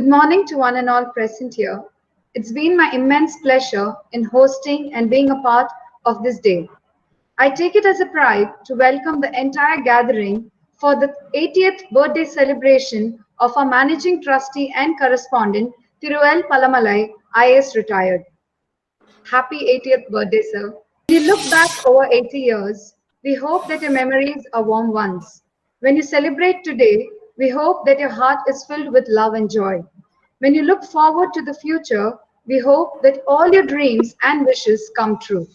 Good morning to one and all present here. It's been my immense pleasure in hosting and being a part of this day. I take it as a pride to welcome the entire gathering for the 80th birthday celebration of our Managing Trustee and Correspondent, Thiru L.Palamalai, I.A.S. retired. Happy 80th birthday, sir. When you look back over 80 years, we hope that your memories are warm ones. When you celebrate today, we hope that your heart is filled with love and joy. When you look forward to the future, we hope that all your dreams and wishes come true.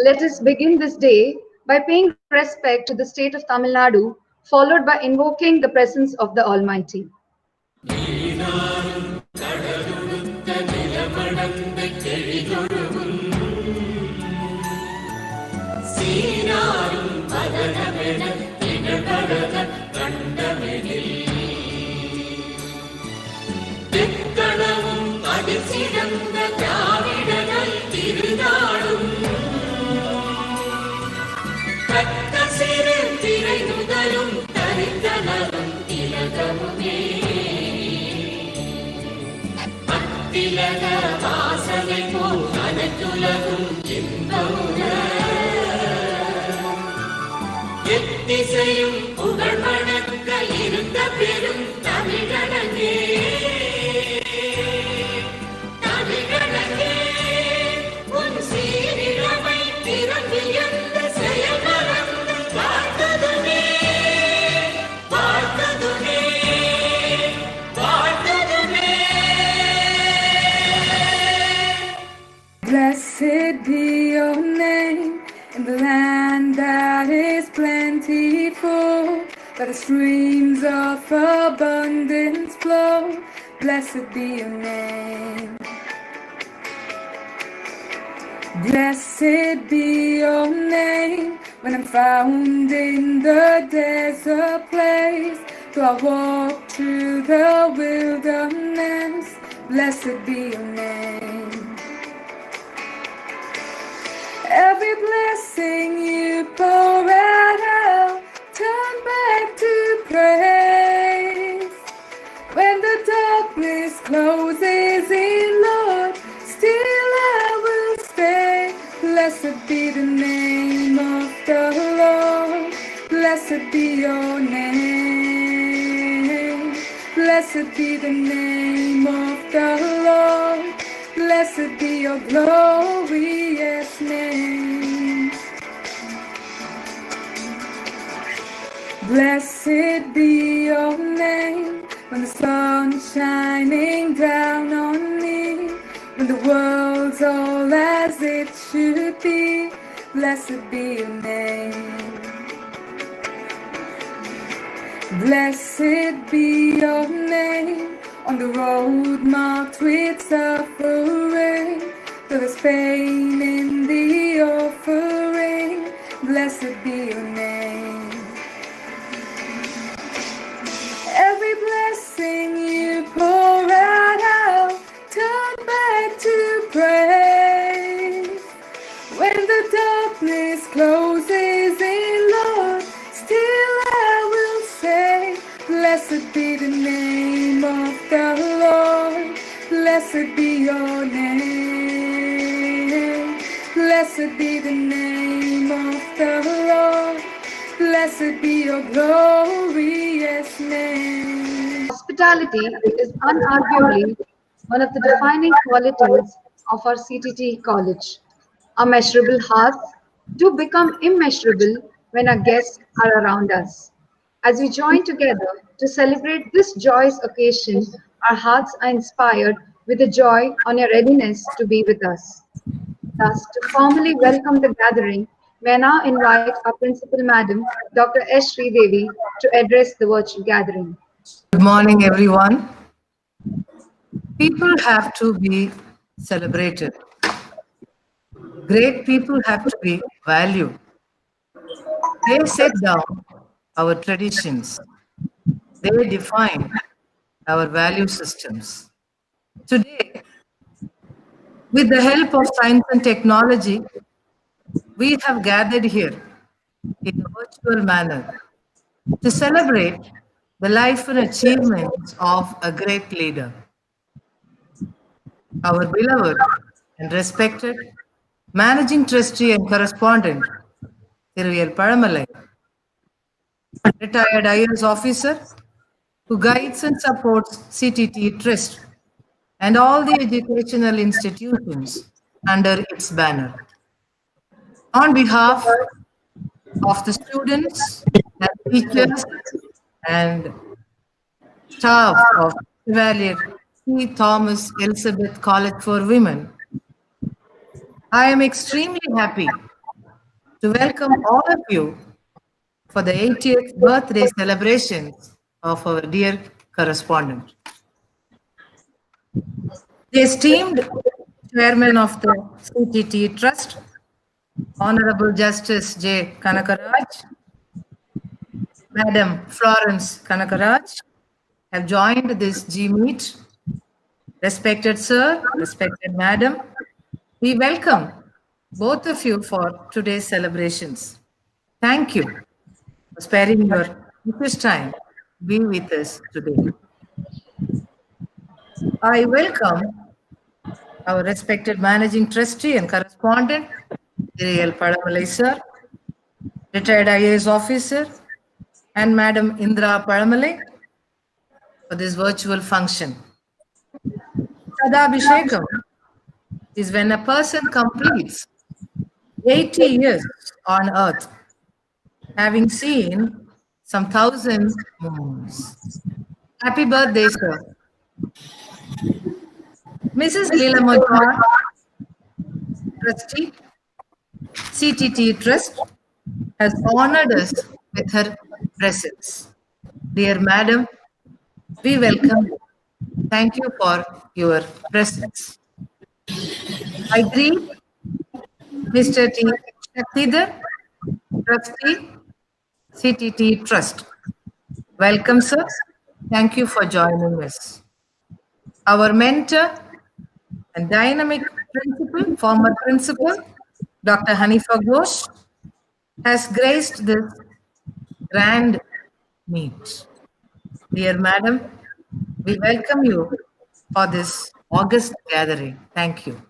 Let us begin this day by paying respect to the state of Tamil Nadu, followed by invoking the presence of the Almighty. எத்திசையும் புகழ் வணங்க இருந்த பெரும் தமிழனங்கே தமிழனங்கே உன் சீரிழமை திறந்து எந்த செயல் மறந்து வாழ்த்ததுமே வாழ்த்ததுமே வாழ்த்ததுமே. Blessed be your name in the land that is plentiful, where the streams of abundance flow. Blessed be your name. Blessed be your name when I'm found in the desert place. Though I walk through the wilderness, blessed be your name. Every blessing you pour out, I'll turn back to praise. When the darkness closes in, Lord, still I will stay. Blessed be the name of the Lord. Blessed be your name. Blessed be the name of the Lord. Blessed be your glorious name. Blessed be your name when the sun's shining down on me, when the world's all as it should be. Blessed be your name. Blessed be your name on the road marked with suffering, though there's pain in the offering. Blessed be your name. Every blessing you pour out, I'll turn back to praise. When the darkness closes in, Lord, still I will say, blessed be the name of the Lord. Blessed be your name. Blessed be the name of the Lord. Blessed be your glorious name. Hospitality is unarguably one of the defining qualities of our CTTE college. Our measurable hearts do become immeasurable when our guests are around us. As we join together to celebrate this joyous occasion, our hearts are inspired with the joy on your readiness to be with us. Thus, to formally welcome the gathering, may I now invite our Principal Madam, Dr. S. Sridevi, to address the virtual gathering. Good morning, everyone. People have to be celebrated. Great people have to be valued. They set down our traditions. They define our value systems. Today, with the help of science and technology, we have gathered here in a virtual manner to celebrate the life and achievements of a great leader. our beloved and respected Managing Trustee and Correspondent, Thiru L.Palamalai, retired I.A.S officer who guides and supports CTTE Trust and all the educational institutions under its banner. On behalf of the students and teachers and staff of Chevalier C. Thomas Elizabeth College for Women, I am extremely happy to welcome all of you for the 80th birthday celebrations of our dear correspondent. The esteemed Chairman of the CTTE Trust, Honorable Justice J. Kanakaraj, Madam Florence Kanakaraj, have joined this G-Meet. Respected Sir, respected Madam, we welcome both of you for today's celebrations. Thank you for sparing your precious time to be with us today. I welcome our respected Managing Trustee and Correspondent, L.Palamalai Sir, retired I.A.S officer, and Madam Indra Palamalai for this virtual function. Sadabhishekam is when a person completes 80 years on earth, having seen some 1,000 moons. Happy birthday, sir. Mrs. Leela Madhavan, Trustee, CTTE Trust, has honored us with her presence. Dear Madam, we welcome you. Thank you for your presence. I greet Mr. T. Shakthidhar, Trustee, CTTE Trust. Welcome, sir. Thank you for joining us. Our mentor and dynamic principal, former principal, Dr. Hanifa Ghosh, has graced this grand meet. Dear Madam, we welcome you for this August gathering. Thank you.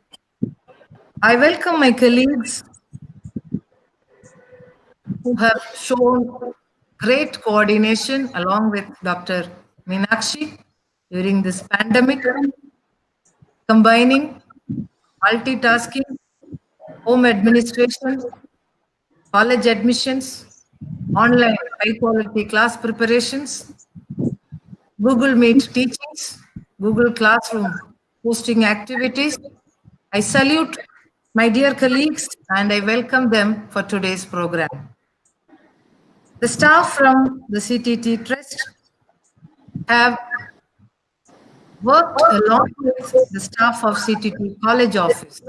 I welcome my colleagues who have shown great coordination along with Dr. Meenakshi during this pandemic, combining multitasking, home administration, college admissions, online high-quality class preparations, Google Meet teachings, Google Classroom hosting activities. I salute my dear colleagues and I welcome them for today's program. The staff from the CTTE Trust have worked along with the staff of CTTE College Office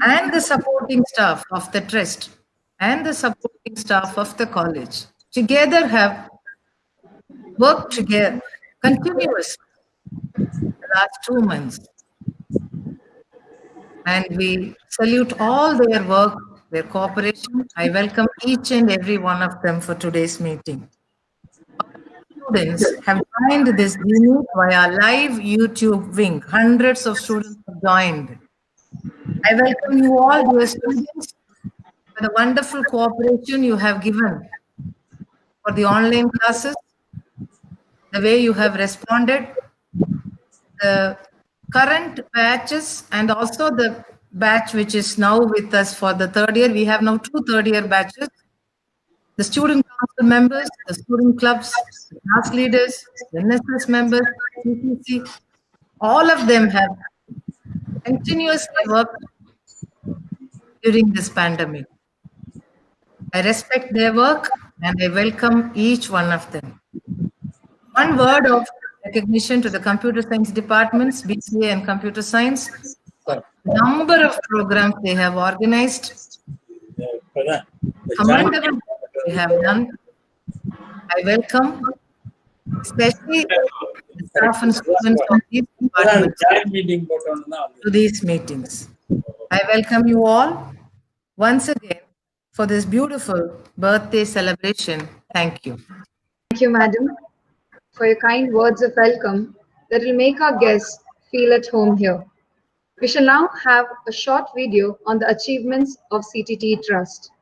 and the supporting staff of the Trust and the supporting staff of the college. Together have worked together continuously the last 2 months. And we salute all their work, their cooperation. I welcome each and every one of them for today's meeting. Students have joined this meeting via live YouTube wing. Hundreds of students have joined. I welcome you all, dear students, for the wonderful cooperation you have given for the online classes, the way you have responded, the current batches and also the batch which is now with us for the third year. We have now 2 third-year batches. The student council members, the student clubs, the class leaders, the NSS members, CTC, all of them have continuously worked during this pandemic. I respect their work and I welcome each one of them. One word of recognition to the computer science departments, BCA and computer science. Number of programs they have organized. Commendable they have done. I welcome especially the staff and students from these departments to these meetings. I welcome you all once again for this beautiful birthday celebration. Thank you. Thank you, madam, for your kind words of welcome that will make our guests feel at home here. We shall now have a short video on the achievements of CTTE Trust.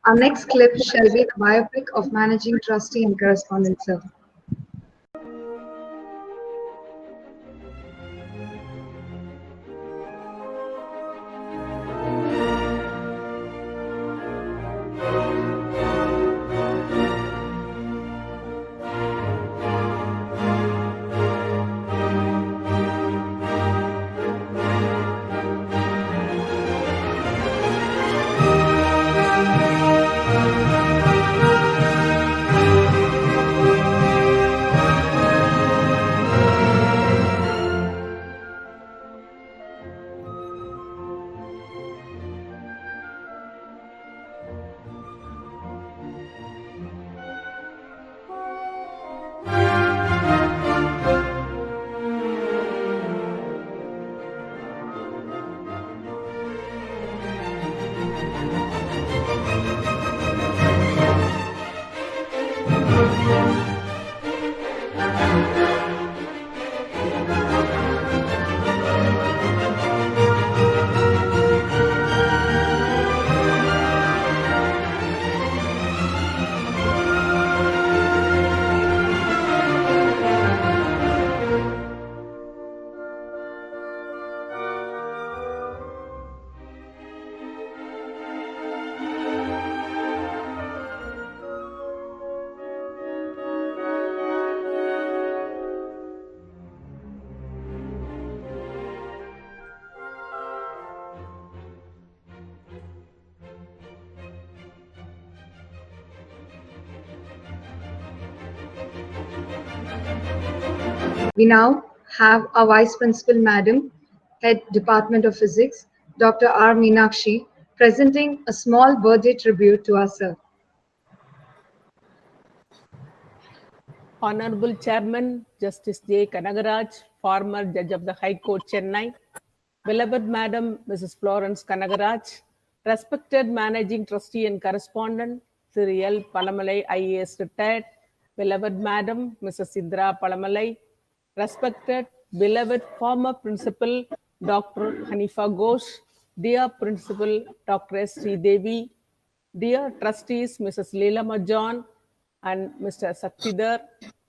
Our next clip shall be the biopic of Managing Trustee and Correspondent, sir. We now have our Vice Principal Madam, Head Department of Physics, Dr. R. Meenakshi, presenting a small birthday tribute to our sir. Honorable Chairman Justice J. Kanagaraj, former Judge of the High Court, Chennai, beloved Madam Mrs. Florence Kanagaraj, respected Managing Trustee and Correspondent Thiru L.Palamalai, I.A.S. retired, beloved Madam Mrs. L.Palamalai, respected beloved former Principal Dr. Hanifa Ghosh, dear Principal Dr. S. Devi, dear Trustees Mrs. Leela John and Mr. Saktidhar,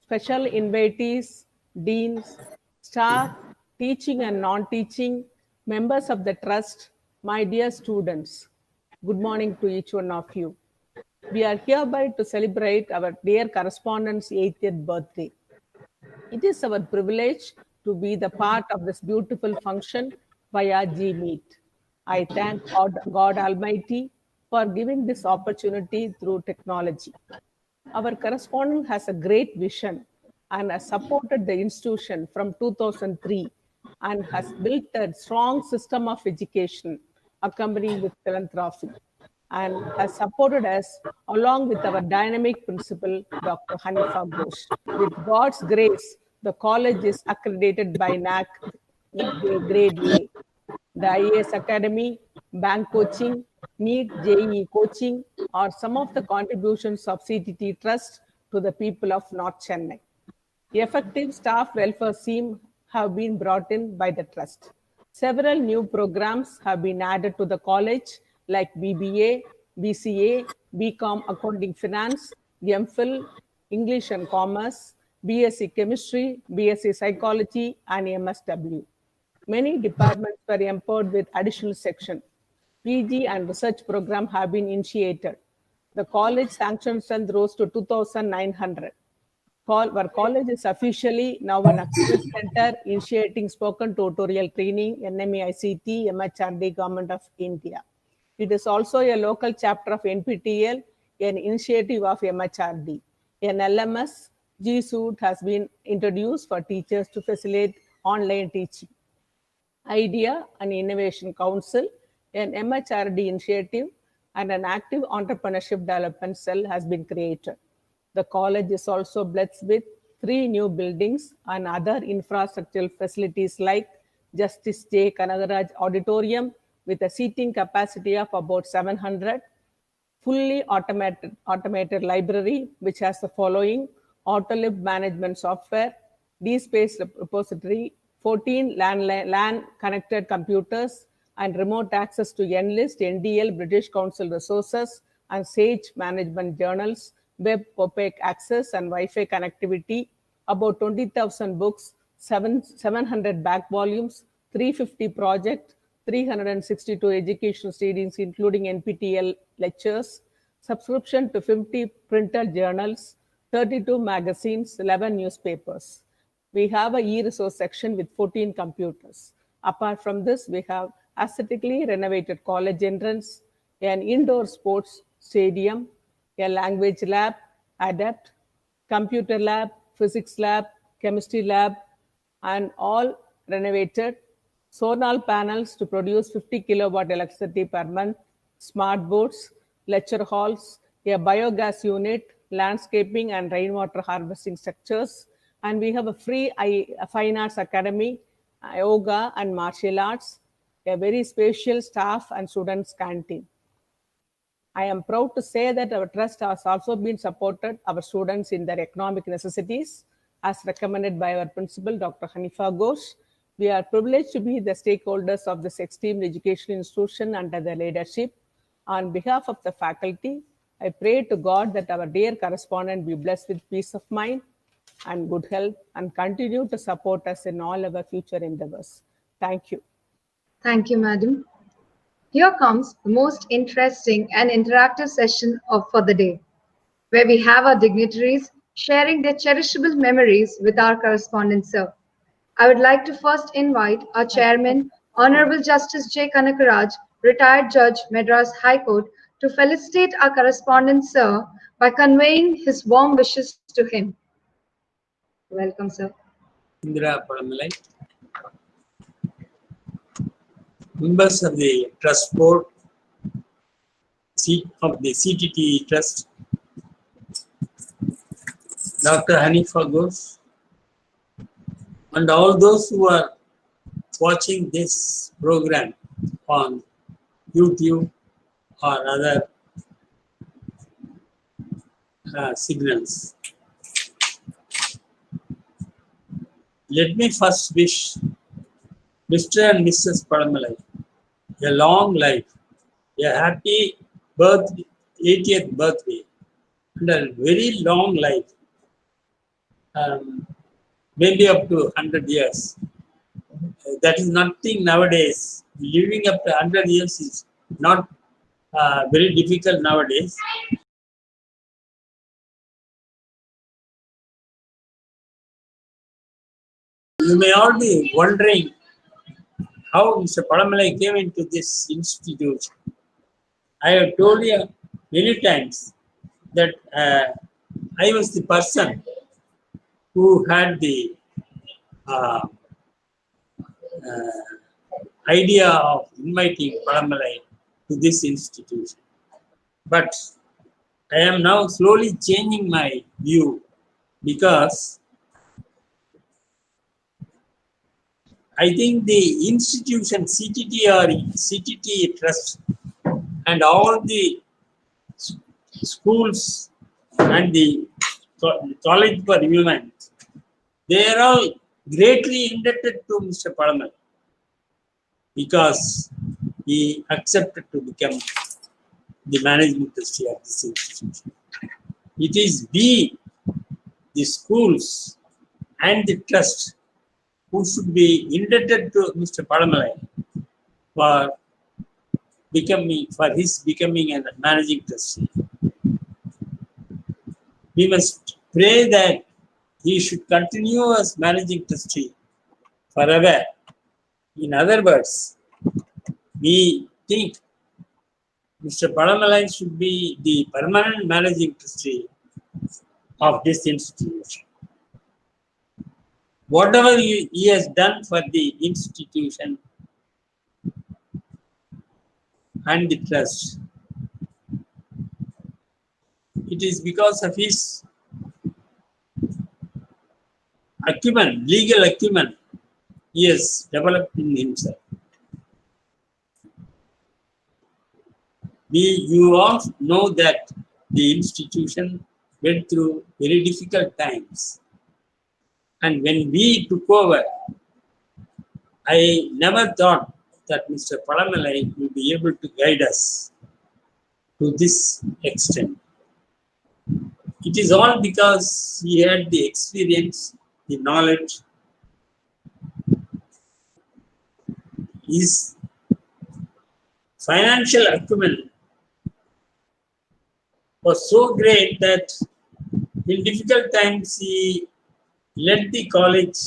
special invitees, deans, staff, teaching and non-teaching, members of the trust, my dear students. Good morning to each one of you. We are hereby to celebrate our dear correspondent's 80th birthday. It is our privilege to be the part of this beautiful function via G-Meet. I thank God Almighty for giving this opportunity through technology. Our correspondent has a great vision and has supported the institution from 2003 and has built a strong system of education accompanying with philanthropy and has supported us along with our dynamic principal, Dr. Hanifa Ghosh. With God's grace, the college is accredited by NAC grade A. The I.A.S. Academy, bank coaching, NEET JEE coaching are some of the contributions of CTTE Trust to the people of North Chennai. Effective staff welfare scheme have been brought in by the trust. Several new programs have been added to the college like BBA, BCA, BCom Accounting Finance, MPhil, English and Commerce, BSc Chemistry, BSc Psychology, and MSW. Many departments were empowered with additional section. PG and research program have been initiated. The college sanction strength rose to 2,900. Our college is officially now an accredited center initiating spoken tutorial training, NME-ICT, MHRD, Government of India. It is also a local chapter of NPTEL, an initiative of MHRD. An LMS, G Suite has been introduced for teachers to facilitate online teaching. Idea and Innovation Council, an MHRD initiative, and an active entrepreneurship development cell has been created. The college is also blessed with 3 new buildings and other infrastructural facilities like Justice J. Kanagaraj Auditorium with a seating capacity of about 700, fully automated library, which has the following: Autolib management software, DSpace repository, 14 LAN connected computers, and remote access to NList, NDL, British Council resources, and SAGE management journals, web opaque access, and Wi-Fi connectivity, about 20,000 books, 700 back volumes, 350 projects, 362 educational series, including NPTEL lectures, subscription to 50 printed journals, 32 magazines, 11 newspapers. We have a e-resource section with 14 computers. Apart from this, we have aesthetically renovated college entrance, an indoor sports stadium, a language lab, ADAPT, computer lab, physics lab, chemistry lab, and all renovated. Solar panels to produce 50 kilowatt electricity per month, smart boards, lecture halls, a biogas unit, landscaping and rainwater harvesting structures, and we have a free fine arts academy, yoga and martial arts, a very spacious staff and students canteen. I am proud to say that our trust has also been supported our students in their economic necessities as recommended by our principal, Dr. Hanifa Ghosh. We are privileged to be the stakeholders of this esteemed educational institution under their leadership. On behalf of the faculty, I pray to God that our dear correspondent be blessed with peace of mind and good health and continue to support us in all our future endeavors. Thank you. Thank you, Madam. Here comes the most interesting and interactive session for the day, where we have our dignitaries sharing their cherishable memories with our correspondent, sir. I would like to first invite our chairman, Honorable Justice J. Kanagaraj, retired Judge, Madras High Court, to felicitate our correspondent, sir, by conveying his warm wishes to him. Welcome, sir. L.Palamalai, members of the Trust Board of the CTTE Trust, Dr. Hanifa Ghosh, and all those who are watching this program on YouTube or other signals. Let me first wish Mr. and Mrs. Palamalai a long life, a happy 80th birthday, and a very long life, maybe up to 100 years. That is nothing nowadays. Living up to 100 years is not very difficult nowadays. You may all be wondering how Mr. Palamalai came into this institute. I have told you many times that I was the person who had the idea of inviting Palamalai to this institution. But I am now slowly changing my view because I think the institution CTT or CTT Trust and all the schools and the college for women, they are all greatly indebted to Mr. Palamalai because he accepted to become the managing trustee of this institution. It is we, the schools and the trust, who should be indebted to Mr. Palamalai for his becoming a managing trustee. We must pray that he should continue as managing trustee forever. In other words, we think Mr. Palamalai should be the permanent managing trustee of this institution. Whatever he has done for the institution and the trust, it is because of his acumen, legal acumen, he has developed in himself. You all know that the institution went through very difficult times. And when we took over, I never thought that Mr. Palamalai will be able to guide us to this extent. It is all because he had the experience, the knowledge. His financial acumen was so great that in difficult times he led the college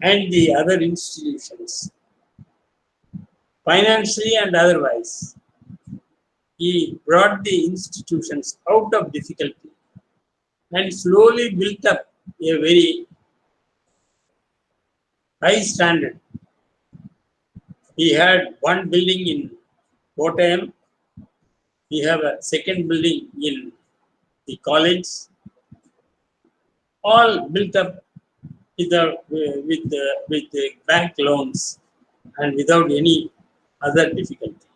and the other institutions, financially and otherwise. He brought the institutions out of difficulty and slowly built up a very high standard. He had one building in Kottayam. We have a second building in the college, all built up with the bank loans and without any other difficulty.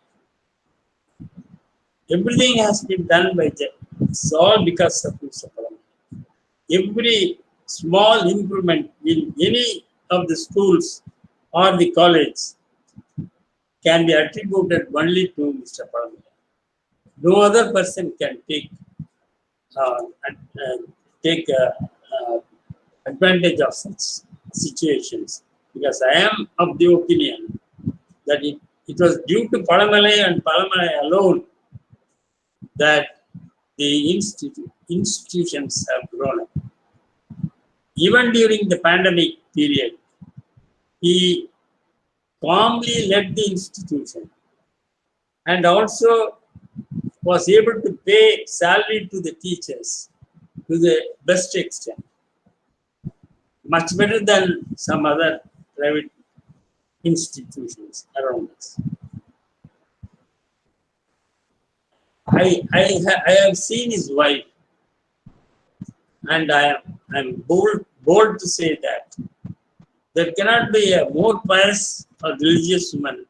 Everything has been done by them. It's all because of Mr. Palamalai. Every small improvement in any of the schools or the college can be attributed only to Mr. Palamalai. No other person can take advantage of such situations, because I am of the opinion that it was due to Palamalai and Palamalai alone that the institutions have grown up. Even during the pandemic period, he calmly led the institution and also was able to pay salary to the teachers to the best extent. much better than some other private institutions around us. I have seen his wife, and I'm bold to say that there cannot be a more pious or religious woman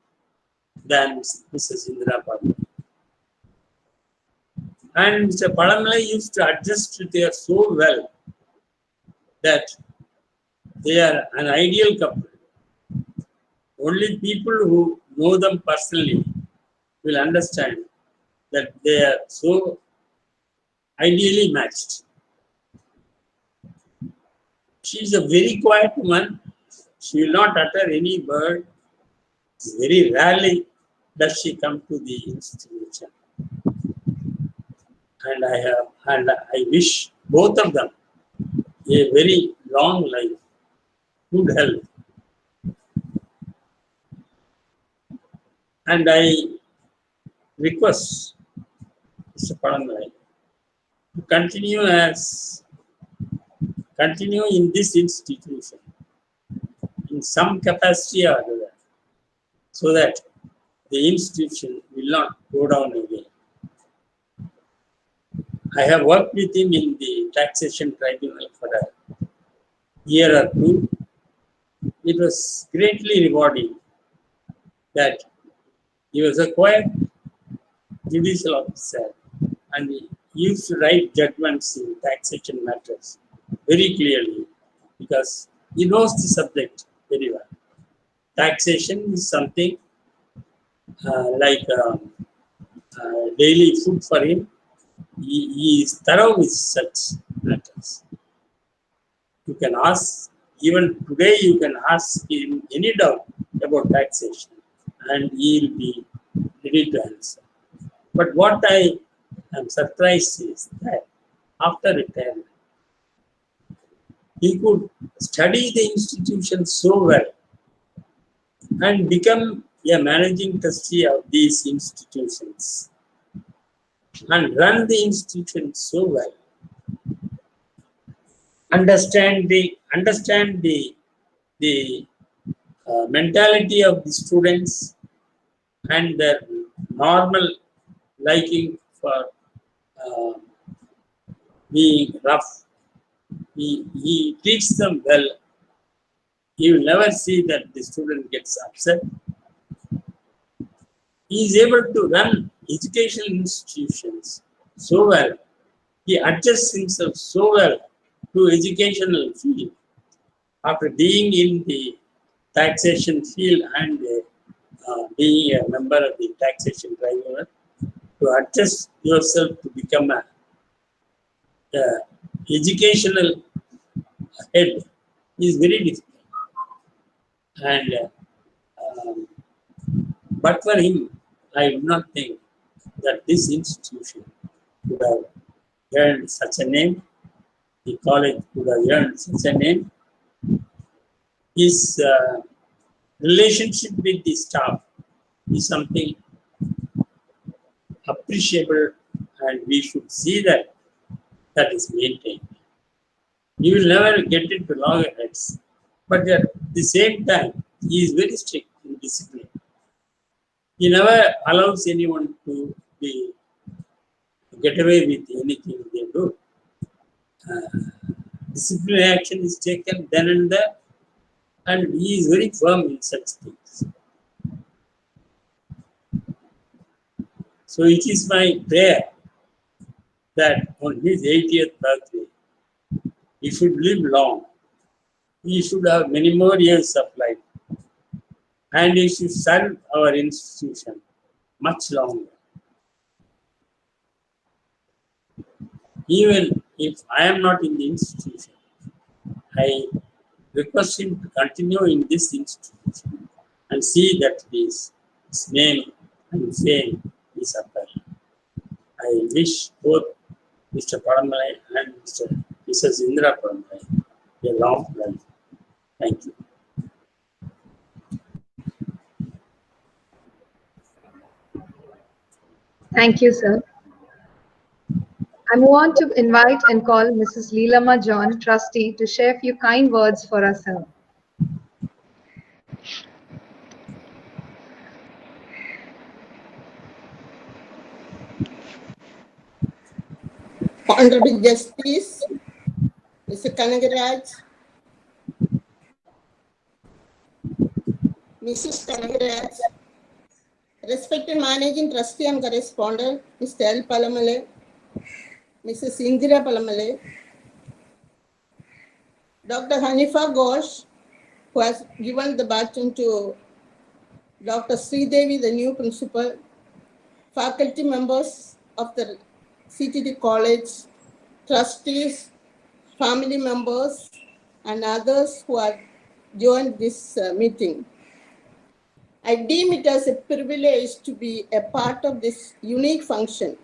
than Mrs. Indira Parmar. And Mr. Palamalai used to adjust to her so well that they are an ideal couple. Only people who know them personally will understand that they are so ideally matched. She is a very quiet woman. She will not utter any word. Very rarely does she come to the institution. And I wish both of them a very long life, good health. And I request Mr. Palamalai to continue in this institution in some capacity or other, so that the institution will not go down again. I have worked with him in the taxation tribunal for a year or two. It was greatly rewarding that he was a quiet judicial officer and he used to write judgments in taxation matters very clearly because he knows the subject very well. Taxation is something like daily food for him. He is thorough with such matters. You can ask, even today you can ask him any doubt about taxation and he will be ready to answer. But what I am surprised is that after retirement, he could study the institution so well and become a managing trustee of these institutions and run the institution so well. Understand the mentality of the students and their normal liking for being rough. He treats them well. You will never see that the student gets upset. He is able to run educational institutions so well. He adjusts himself so well to educational field. After being in the taxation field and being a member of the taxation tribunal, to adjust yourself to become a educational head is very difficult. And but for him, I do not think that this institution would have earned such a name. The college would have earned such a name. His relationship with the staff is something appreciable, and we should see that that is maintained. You will never get into loggerheads, but at the same time, he is very strict in discipline. He never allows anyone to get away with anything they do. Disciplinary action is taken then and there, and he is very firm in such things. So it is my prayer that on his 80th birthday, he should live long. He should have many more years of life. And he should serve our institution much longer. Even if I am not in the institution, I request him to continue in this institution and see that his name and fame is upheld. I wish both Mr. Palamalai and Mrs. Indira Palamalai a long life. Thank you. Thank you, sir. I move on to invite and call Mrs. Leelama John, trustee, to share a few kind words for herself. Honorable Justice, Mr. Kanagaraj, Mrs. Kanagaraj, respected Managing Trustee and Correspondent, Mr. L.Palamalai, Mrs. P.Palamalai, Dr. Hanifa Ghosh, who has given the baton to Dr. Sridevi, the new principal, faculty members of the CTTE College, trustees, family members, and others who have joined this meeting. I deem it as a privilege to be a part of this unique function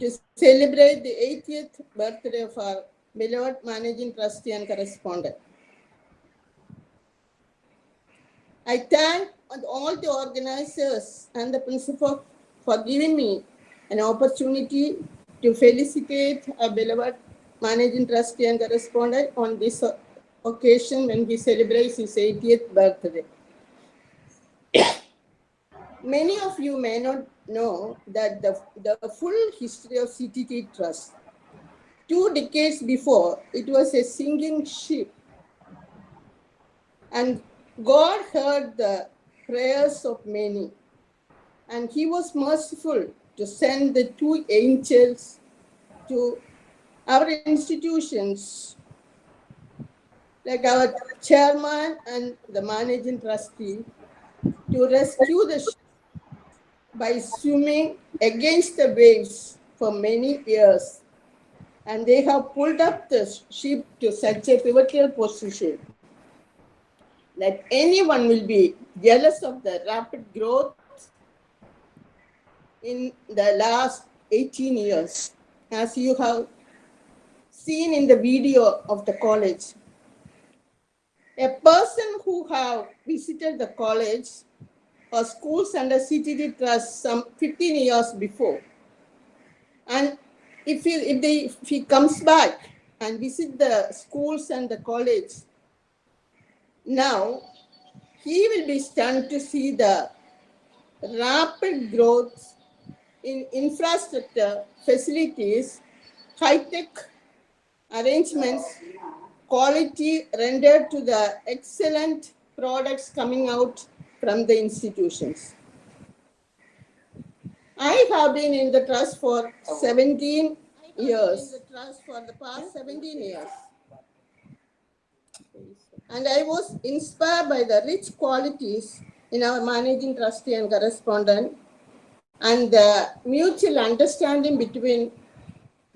to celebrate the 80th birthday of our beloved Managing Trustee and Correspondent. I thank all the organizers and the principal for giving me an opportunity to felicitate our beloved Managing Trustee and Correspondent on this occasion when he celebrates his 80th birthday. Many of you may not know that the full history of CTTE Trust. 2 decades before, it was a sinking ship. And God heard the prayers of many. And he was merciful to send the 2 angels to our institutions, like our chairman and the managing trustee, to rescue the ship by swimming against the waves for many years. And they have pulled up the ship to such a pivotal position that anyone will be jealous of the rapid growth in the last 18 years, as you have seen in the video of the college. A person who have visited the college or schools under CTTE Trust some 15 years before, and if he comes back and visit the schools and the college now, he will be stunned to see the rapid growth in infrastructure, facilities, high-tech arrangements, quality rendered to the excellent products coming out from the institutions. I have been in the trust for 17 years. For the past 17 years. And I was inspired by the rich qualities in our managing trustee and correspondent and the mutual understanding between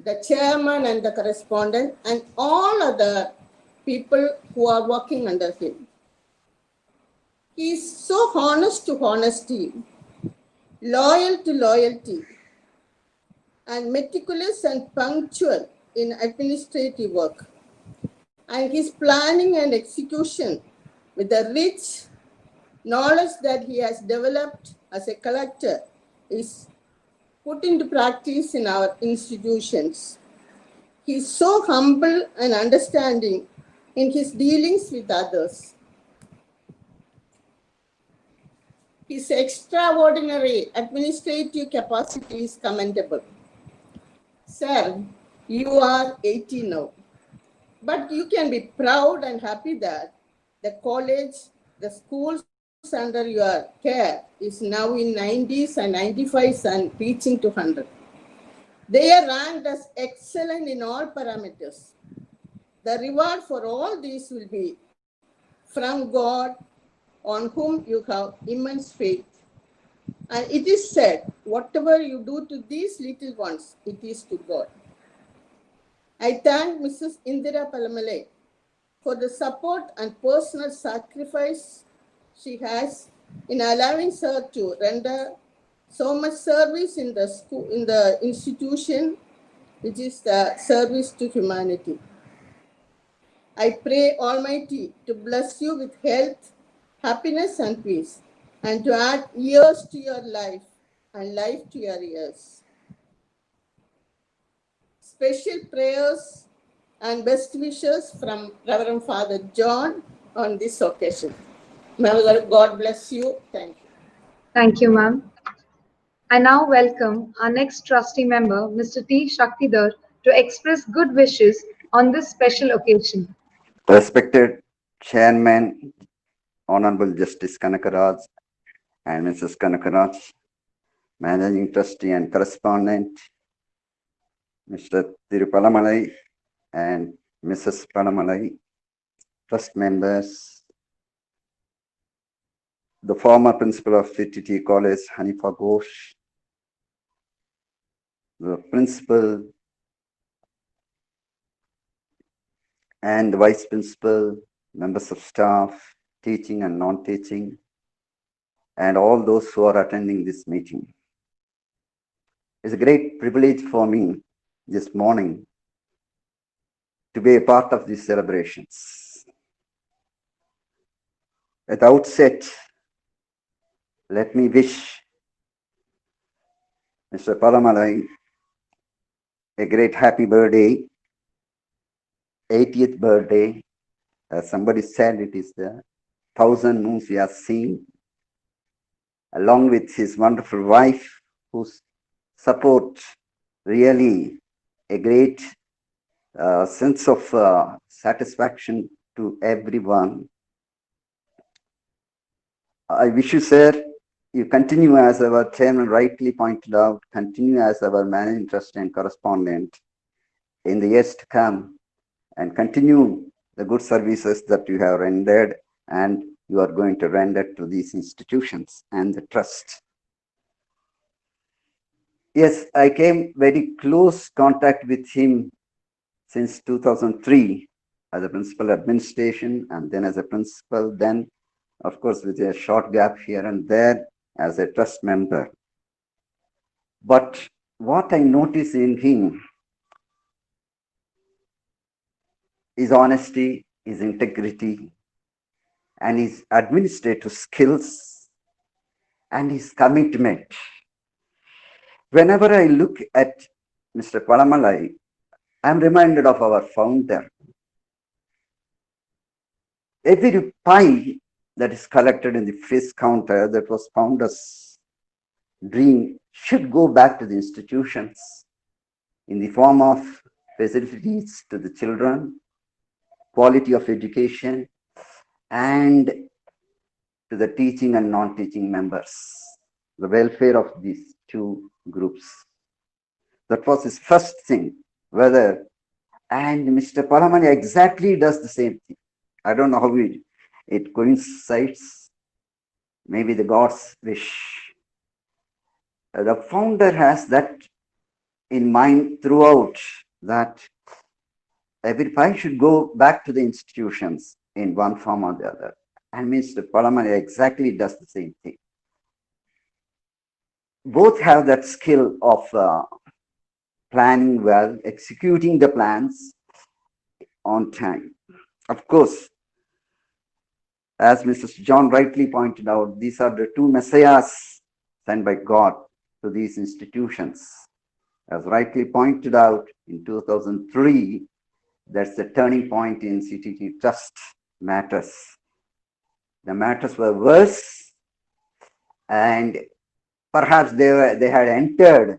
the chairman and the correspondent and all other people who are working under him. He is so honest to honesty, loyal to loyalty, and meticulous and punctual in administrative work. And his planning and execution with the rich knowledge that he has developed as a collector is put into practice in our institutions. He is so humble and understanding in his dealings with others. His extraordinary administrative capacity is commendable. Sir, you are 80 now, but you can be proud and happy that the college, the schools under your care is now in 90s and 95s and reaching to 100. They are ranked as excellent in all parameters. The reward for all these will be from God, on whom you have immense faith. And it is said, whatever you do to these little ones, it is to God. I thank Mrs. P.Palamalai for the support and personal sacrifice she has in allowing her to render so much service in the school, in the institution, which is the service to humanity. I pray Almighty to bless you with health, happiness, and peace, and to add years to your life and life to your years. special prayers and best wishes from Reverend Father John on this occasion. May God bless you. Thank you. Thank you, ma'am. I now welcome our next trustee member, Mr. T. Shaktidhar, to express good wishes on this special occasion. Respected Chairman, Honorable Justice Kanakaraj and Mrs. Kanakaraj, Managing Trustee and Correspondent, Mr. Thiru Palamalai and Mrs. Palamalai, Trust members, the former principal of CTTE College, Hanifa Ghosh, the principal and the vice principal, members of staff, teaching and non-teaching, and all those who are attending this meeting. It's a great privilege for me this morning to be a part of these celebrations. At the outset, let me wish Mr. Palamalai a great happy birthday, 80th birthday. As somebody said, it is the 1,000 moons he has seen, along with his wonderful wife, whose support really a great sense of satisfaction to everyone. I wish you, sir, you continue as our chairman rightly pointed out, continue as our managing trustee and correspondent in the years to come, and continue the good services that you have rendered and you are going to render to these institutions and the trust. Yes, I came very close contact with him since 2003 as a principal administration and then as a principal, then of course with a short gap here and there as a trust member. But what I notice in him is honesty, his integrity, and his administrative skills and his commitment. Whenever I look at Mr. Palamalai, I'm reminded of our founder. Every pie that is collected in the fish counter that was founder's dream should go back to the institutions in the form of facilities to the children, quality of education, and to the teaching and non-teaching members, the welfare of these two groups. That was his first thing, and Mr. Palamalai exactly does the same thing. I don't know how it coincides, maybe the God's wish. The founder has that in mind throughout, that every pie should go back to the institutions in one form or the other. And Mr. Palamalai exactly does the same thing. Both have that skill of planning well, executing the plans on time. Of course, as Mrs. John rightly pointed out, these are the two messiahs sent by God to these institutions. As rightly pointed out in 2003, that's the turning point in CTTE trust matters. The matters were worse, and perhaps they had entered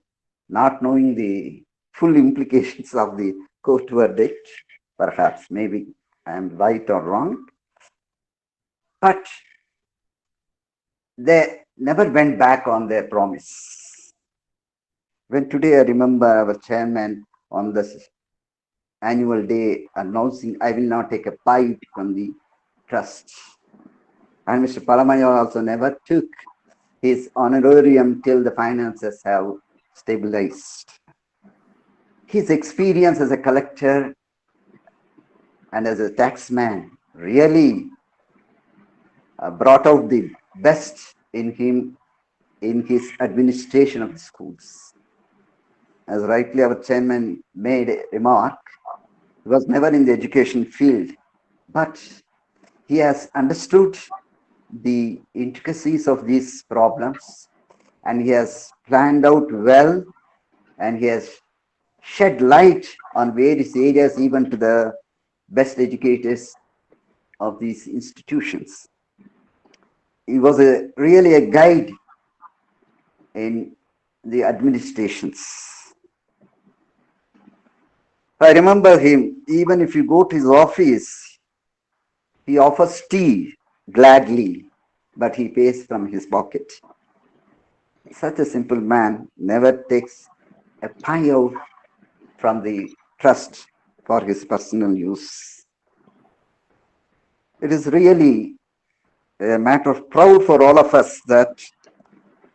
not knowing the full implications of the court verdict. Perhaps, maybe I am right or wrong. But they never went back on their promise. When today I remember our chairman on this annual day announcing, I will not take a bite from the trust. And Mr. Palamalai also never took his honorarium till the finances have stabilized. His experience as a collector and as a taxman really brought out the best in him in his administration of the schools. As rightly our chairman made a remark, he was never in the education field, but he has understood the intricacies of these problems and he has planned out well, and he has shed light on various areas, even to the best educators of these institutions. He was really a guide in the administrations. I remember him, even if you go to his office, he offers tea gladly, but he pays from his pocket. Such a simple man never takes a pie out from the trust for his personal use. It is really a matter of pride for all of us that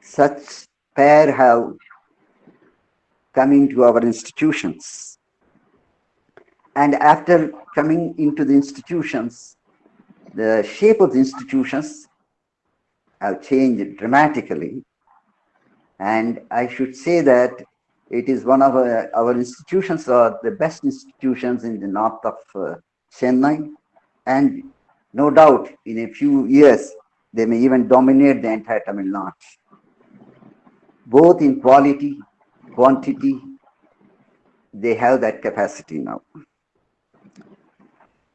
such pair have come into our institutions. And after coming into the institutions, the shape of the institutions have changed dramatically. And I should say that it is one of our institutions are the best institutions in the north of Chennai. And no doubt in a few years, they may even dominate the entire Tamil Nadu. Both in quality, quantity, they have that capacity now.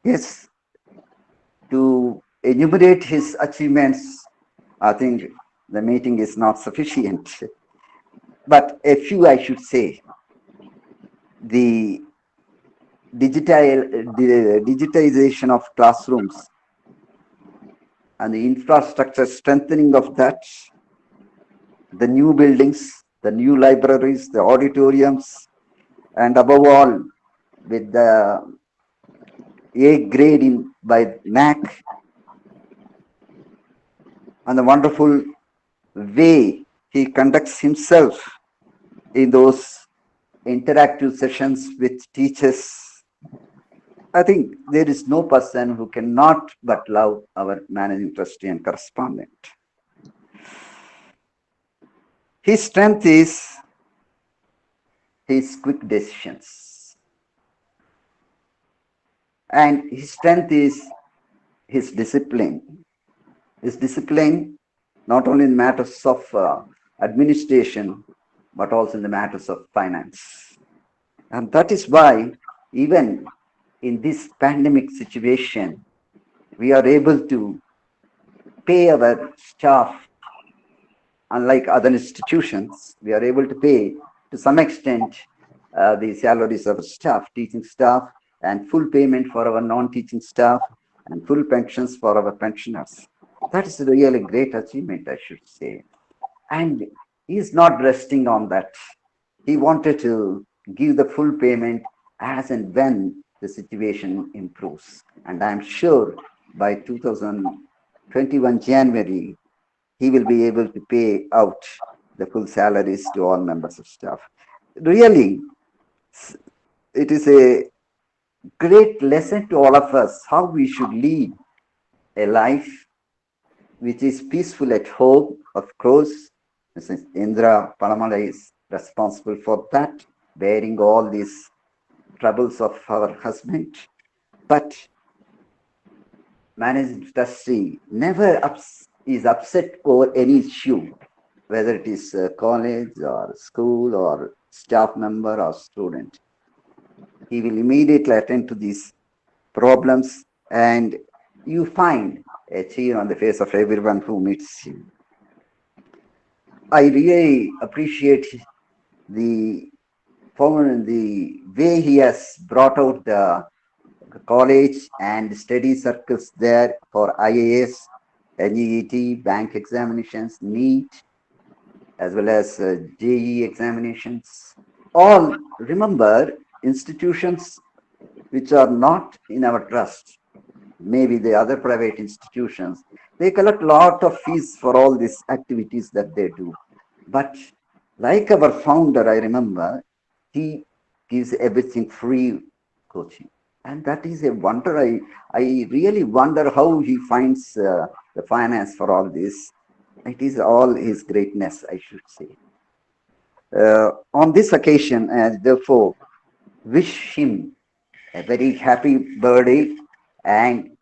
Yes, to enumerate his achievements, I think the meeting is not sufficient. But a few I should say. The digitization of classrooms and the infrastructure strengthening of that, the new buildings, the new libraries, the auditoriums, and above all, with the A grade by NAC, and the wonderful way he conducts himself in those interactive sessions with teachers. I think there is no person who cannot but love our managing trustee and correspondent. His strength is his quick decisions. And his strength is his discipline. His discipline, not only in matters of administration, but also in the matters of finance. And that is why, even in this pandemic situation, we are able to pay our staff. Unlike other institutions, we are able to pay to some extent the salaries of staff, teaching staff, and full payment for our non-teaching staff, and full pensions for our pensioners. That is really a great achievement, I should say. And he is not resting on that. He wanted to give the full payment as and when the situation improves. And I'm sure by 2021 January, he will be able to pay out the full salaries to all members of staff. Really, it is a great lesson to all of us how we should lead a life which is peaceful at home. Of course, Mrs. L.Palamalai is responsible for that, bearing all these troubles of our husband. But managing trustee never is upset over any issue, whether it is college or school or staff member or student. He will immediately attend to these problems, and you find a cheer on the face of everyone who meets him. I really appreciate the way he has brought out the college and study circles there for I.A.S, NEET, bank examinations, NEET, as well as JE examinations. All, remember, institutions which are not in our trust, maybe the other private institutions, they collect a lot of fees for all these activities that they do. But like our founder, I remember, he gives everything free coaching. And that is a wonder. I really wonder how he finds the finance for all this. It is all his greatness, I should say. On this occasion, and therefore, wish him a very happy birthday and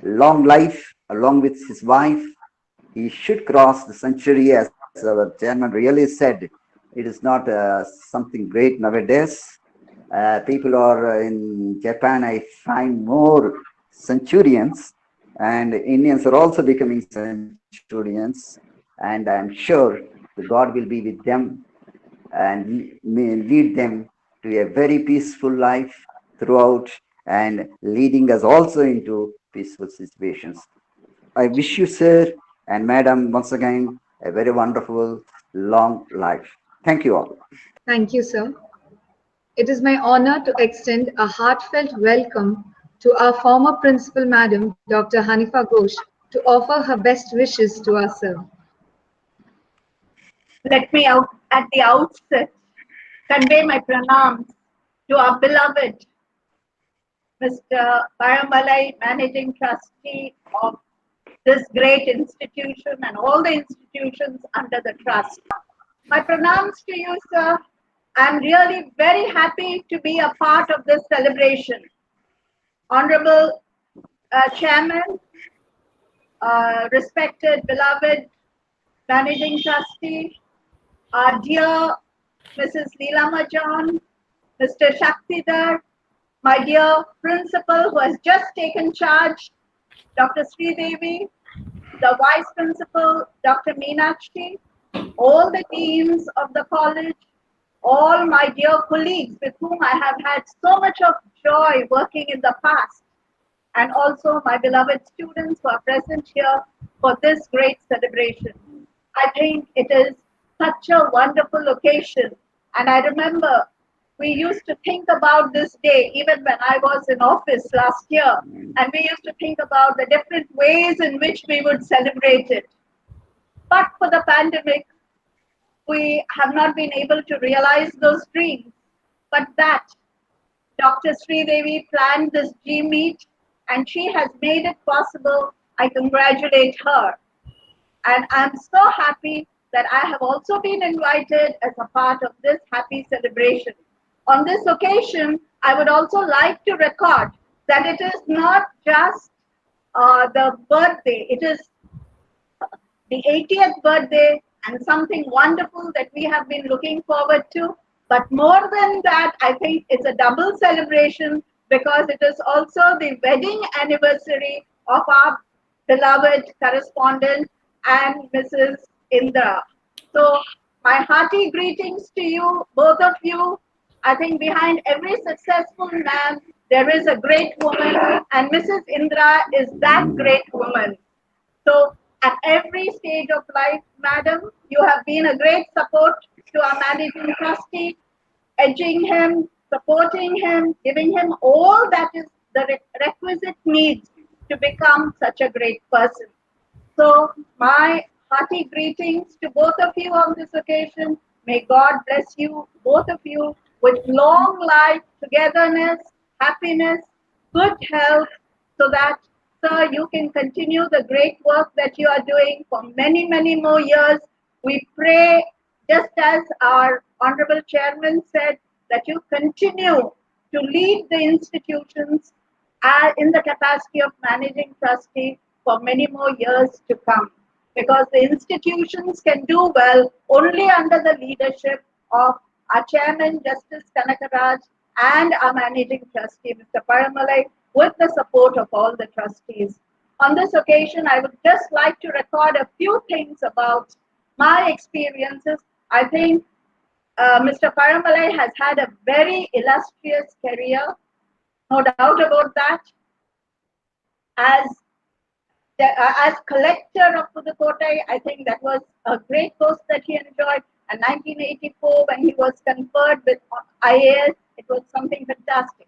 long life along with his wife. He should cross the century, as our chairman really said, It is not something great nowadays. People are in Japan, I find more centurions, and Indians are also becoming centurions. And I'm sure the God will be with them and may lead them to a very peaceful life throughout and leading us also into peaceful situations. I wish you, sir and madam, once again, a very wonderful, long life. Thank you all. Thank you, sir. It is my honor to extend a heartfelt welcome to our former Principal Madam, Dr. Hanifa Ghosh, to offer her best wishes to us, sir. Let me at the outset convey my pranams to our beloved Mr. Palamalai, Managing Trustee of this great institution and all the institutions under the trust. My pranams to you, sir. I'm really very happy to be a part of this celebration. Honorable Chairman, respected, beloved Managing Trustee, our dear Mrs. Leela John, Mr. Shaktidhar, my dear Principal who has just taken charge, Dr. Sridevi, the Vice Principal, Dr. Meenakshi, all the deans of the college, all my dear colleagues with whom I have had so much of joy working in the past, and also my beloved students who are present here for this great celebration. I think it is such a wonderful occasion, and I remember we used to think about this day even when I was in office last year, and we used to think about the different ways in which we would celebrate it. But for the pandemic, we have not been able to realize those dreams. But that Dr. Sridevi planned this G-Meet and she has made it possible. I congratulate her. And I'm so happy that I have also been invited as a part of this happy celebration. On this occasion, I would also like to record that it is not just the birthday, it is the 80th birthday and something wonderful that we have been looking forward to. But more than that, I think it's a double celebration because it is also the wedding anniversary of our beloved correspondent and Mrs. Indra. So my hearty greetings to you, both of you. I think behind every successful man, there is a great woman, and Mrs. Indra is that great woman. So at every stage of life, madam, you have been a great support to our managing trustee, edging him, supporting him, giving him all that is the requisite needs to become such a great person. So my hearty greetings to both of you on this occasion. May God bless you, both of you, with long life, togetherness, happiness, good health, so that, sir, you can continue the great work that you are doing for many, many more years. We pray, just as our Honorable Chairman said, that you continue to lead the institutions in the capacity of managing trustee for many more years to come. Because the institutions can do well only under the leadership of our Chairman, Justice Kanakaraj, and our Managing Trustee, Mr. Palamalai, with the support of all the trustees. On this occasion, I would just like to record a few things about my experiences. I think Mr. Palamalai has had a very illustrious career, no doubt about that. As collector of Pudukkottai, I think that was a great post that he enjoyed. And 1984, when he was conferred with I.A.S, it was something fantastic.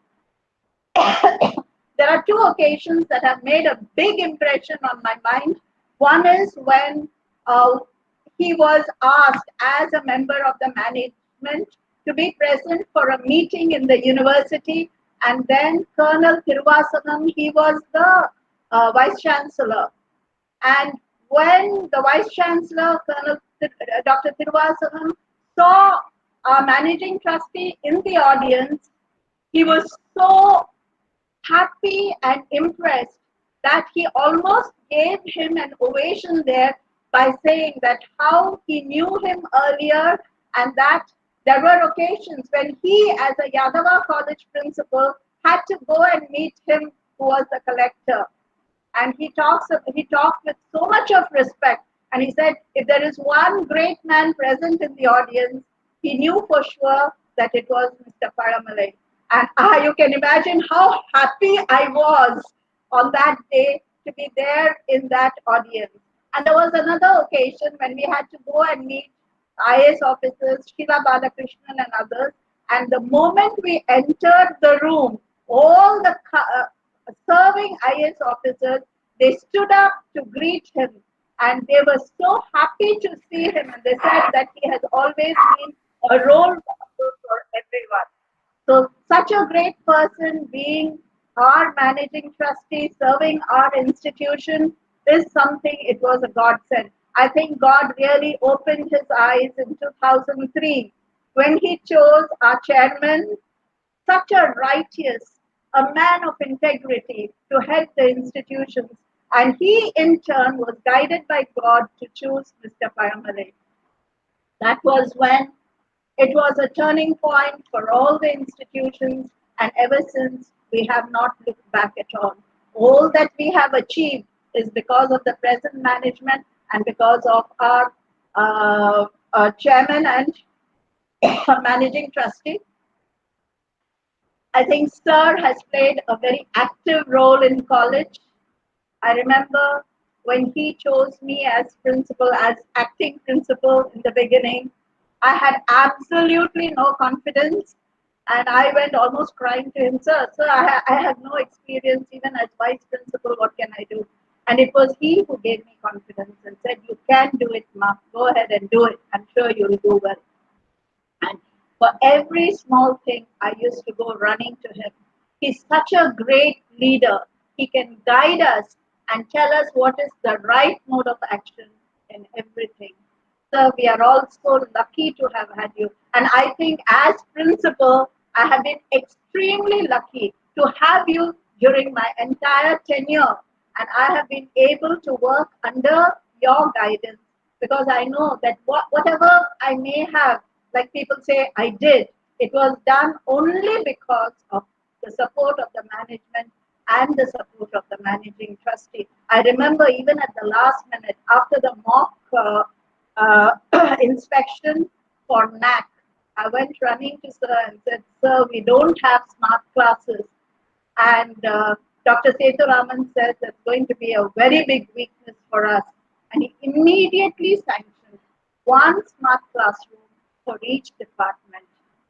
There are two occasions that have made a big impression on my mind. One is when he was asked as a member of the management to be present for a meeting in the university, and then Colonel Thiruvasanam, he was the Vice Chancellor. And when the Vice Chancellor, Colonel Dr. Thiruvasanam, saw our Managing Trustee in the audience, he was so happy and impressed that he almost gave him an ovation there by saying that how he knew him earlier and that there were occasions when he, as a Yadava college principal, had to go and meet him, who was the collector. And he talked with so much of respect. And he said, if there is one great man present in the audience, he knew for sure that it was Mr. Palamalai. And you can imagine how happy I was on that day to be there in that audience. And there was another occasion when we had to go and meet I.A.S. officers, Sheila Balakrishnan and others. And the moment we entered the room, all the serving I.A.S. officers, they stood up to greet him. And they were so happy to see him. And they said that he has always been a role model for everyone. So such a great person being our managing trustee, serving our institution is something, it was a godsend. I think God really opened his eyes in 2003 when he chose our chairman, such a righteous, a man of integrity to head the institutions. And he in turn was guided by God to choose Mr. Palamalai. That was when it was a turning point for all the institutions, and ever since we have not looked back at all. All that we have achieved is because of the present management and because of our chairman and managing trustee. I think Sir has played a very active role in college. I remember when he chose me as principal, as acting principal in the beginning, I had absolutely no confidence, and I went almost crying to him, sir, I have no experience even as vice principal, what can I do? And it was he who gave me confidence and said, you can do it, Ma, go ahead and do it. I'm sure you'll do well. And for every small thing, I used to go running to him. He's such a great leader. He can guide us and tell us what is the right mode of action in everything. So we are all so lucky to have had you. And I think as principal, I have been extremely lucky to have you during my entire tenure. And I have been able to work under your guidance because I know that whatever I may have, like people say, I did, it was done only because of the support of the management and the support of the managing trustee. I remember even at the last minute, after the mock inspection for NAC, I went running to Sir and said, sir, we don't have smart classes. And Dr. Sethuraman says that's going to be a very big weakness for us. And he immediately sanctioned one smart classroom for each department.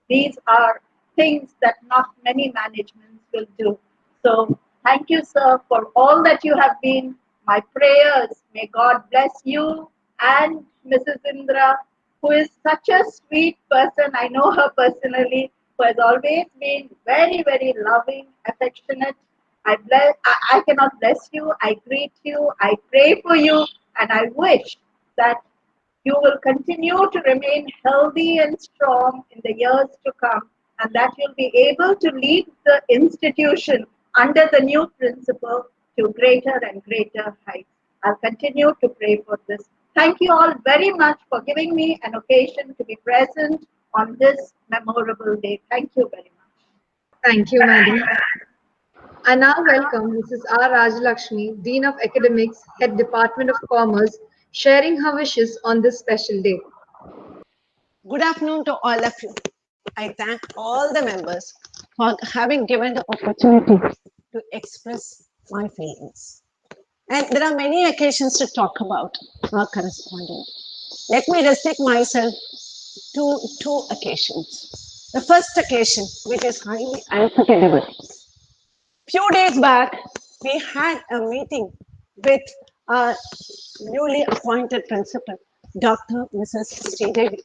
These are things that not many managements will do. So thank you, sir, for all that you have been. My prayers, may God bless you and Mrs. Indra, who is such a sweet person. I know her personally, who has always been very, very loving, affectionate. I cannot bless you. I greet you. I pray for you. And I wish that you will continue to remain healthy and strong in the years to come, and that you'll be able to lead the institution under the new principal to greater and greater heights. I'll continue to pray for this. Thank you all very much for giving me an occasion to be present on this memorable day. Thank you very much. Thank you, Madam. I now welcome Mrs. R. Rajalakshmi, Dean of Academics, Head Department of Commerce, sharing her wishes on this special day. Good afternoon to all of you. I thank all the members for having given the opportunity to express my feelings. And there are many occasions to talk about our correspondent. Let me restrict myself to two occasions. The first occasion, which is highly unforgettable. Few days back, we had a meeting with our newly appointed principal, Dr. Mrs. Sridevi.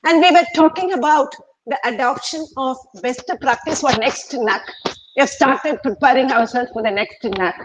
And we were talking about the adoption of best practice for next NAC. We have started preparing ourselves for the next NAC.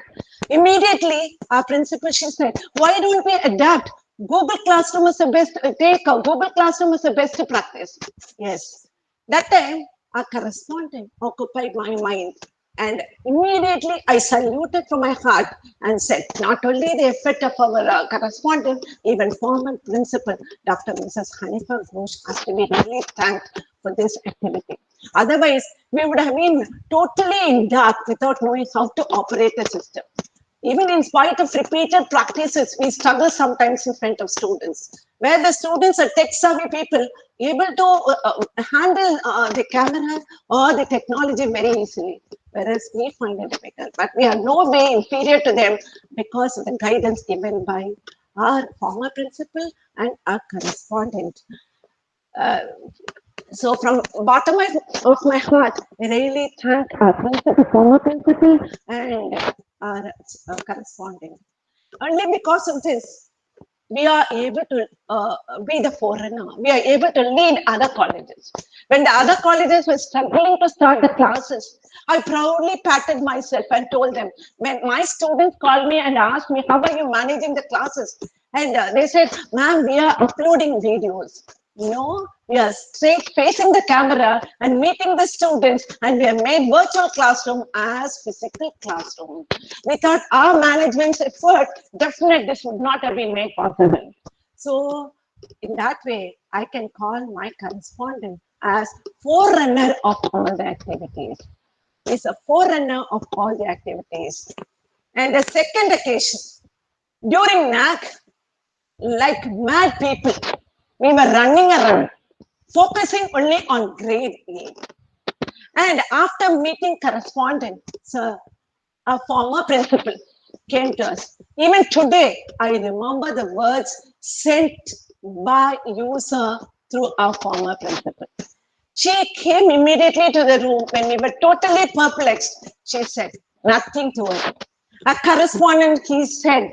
Immediately, our principal, she said, why don't we adapt? Google Classroom is the best, Google Classroom is the best practice. Yes. That time, our correspondent occupied my mind. And immediately I saluted from my heart and said, not only the effort of our correspondent, even former principal, Dr. Mrs. Hanifa Ghosh, has to be really thanked for this activity. Otherwise, we would have been totally in dark without knowing how to operate the system. Even in spite of repeated practices, we struggle sometimes in front of students, where the students are tech-savvy people able to handle the camera or the technology very easily, whereas we find it difficult. But we are no way inferior to them because of the guidance given by our former principal and our correspondent. So from bottom of my heart, I really thank our principal, former principal, and our correspondent. Only because of this, we are able to be the forerunner. We are able to lead other colleges. When the other colleges were struggling to start the classes, I proudly patted myself and told them, when my students called me and asked me, how are you managing the classes? And they said, ma'am, we are uploading videos. No, we are straight facing the camera and meeting the students, and we have made virtual classroom as physical classroom. Without our management's effort, definitely this would not have been made possible. So in that way, I can call my correspondent as forerunner of all the activities. He's a forerunner of all the activities. And the second occasion, during NAC, like mad people, we were running around, focusing only on grade A. And after meeting correspondent, sir, our former principal came to us. Even today, I remember the words sent by you, sir, through our former principal. She came immediately to the room when we were totally perplexed. She said, nothing to it. A correspondent, he said,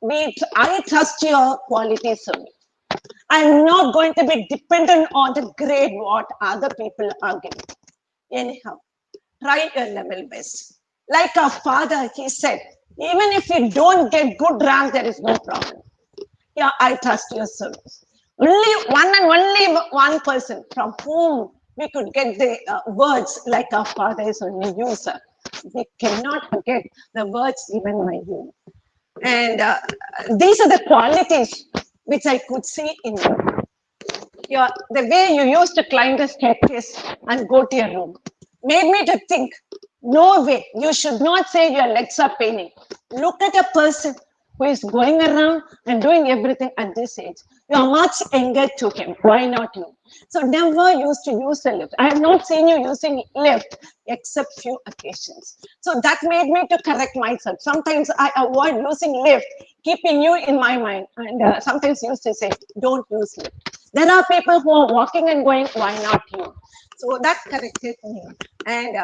I trust your quality service. I'm not going to be dependent on the grade what other people are giving. Anyhow, try your level best. Like our father, he said, even if you don't get good rank, there is no problem. Yeah, I trust your service. Only one person from whom we could get the words like our father is only you, sir. We cannot forget the words given by you. And these are the qualities which I could see in you. The way you used to climb the staircase and go to your room made me to think, no way, you should not say your legs are paining. Look at a person who is going around and doing everything at this age. You are much younger to him. Why not you? So never used to use the lift. I have not seen you using lift except few occasions. So that made me to correct myself. Sometimes I avoid using lift, keeping you in my mind. And sometimes used to say, don't use lift. There are people who are walking and going, why not you? So that corrected me. And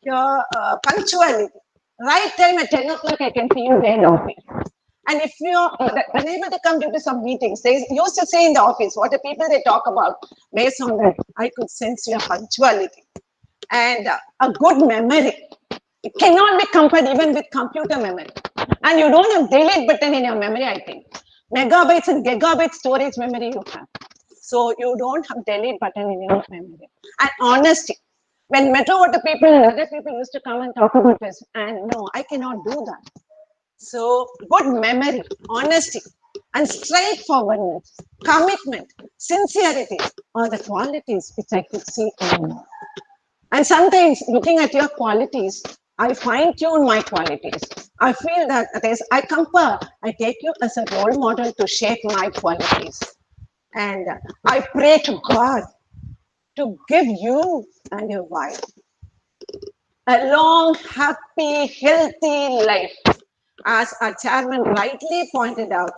your punctuality. Right time at 10 o'clock, I can see you there in the office. And if you're unable to come due to some meetings, they used to say in the office, what the people they talk about, based on that, I could sense your punctuality. And a good memory. It cannot be compared even with computer memory. And you don't have delete button in your memory, I think. Megabytes and gigabyte storage memory you have. So you don't have delete button in your memory. And honesty. When Metro Water people and other people used to come and talk about this, and no, I cannot do that. So good memory, honesty, and straightforwardness, commitment, sincerity are the qualities which I could see in you. And sometimes looking at your qualities, I fine-tune my qualities. I feel that I compare, I take you as a role model to shape my qualities. And I pray to God to give you and your wife a long, happy, healthy life. As our chairman rightly pointed out,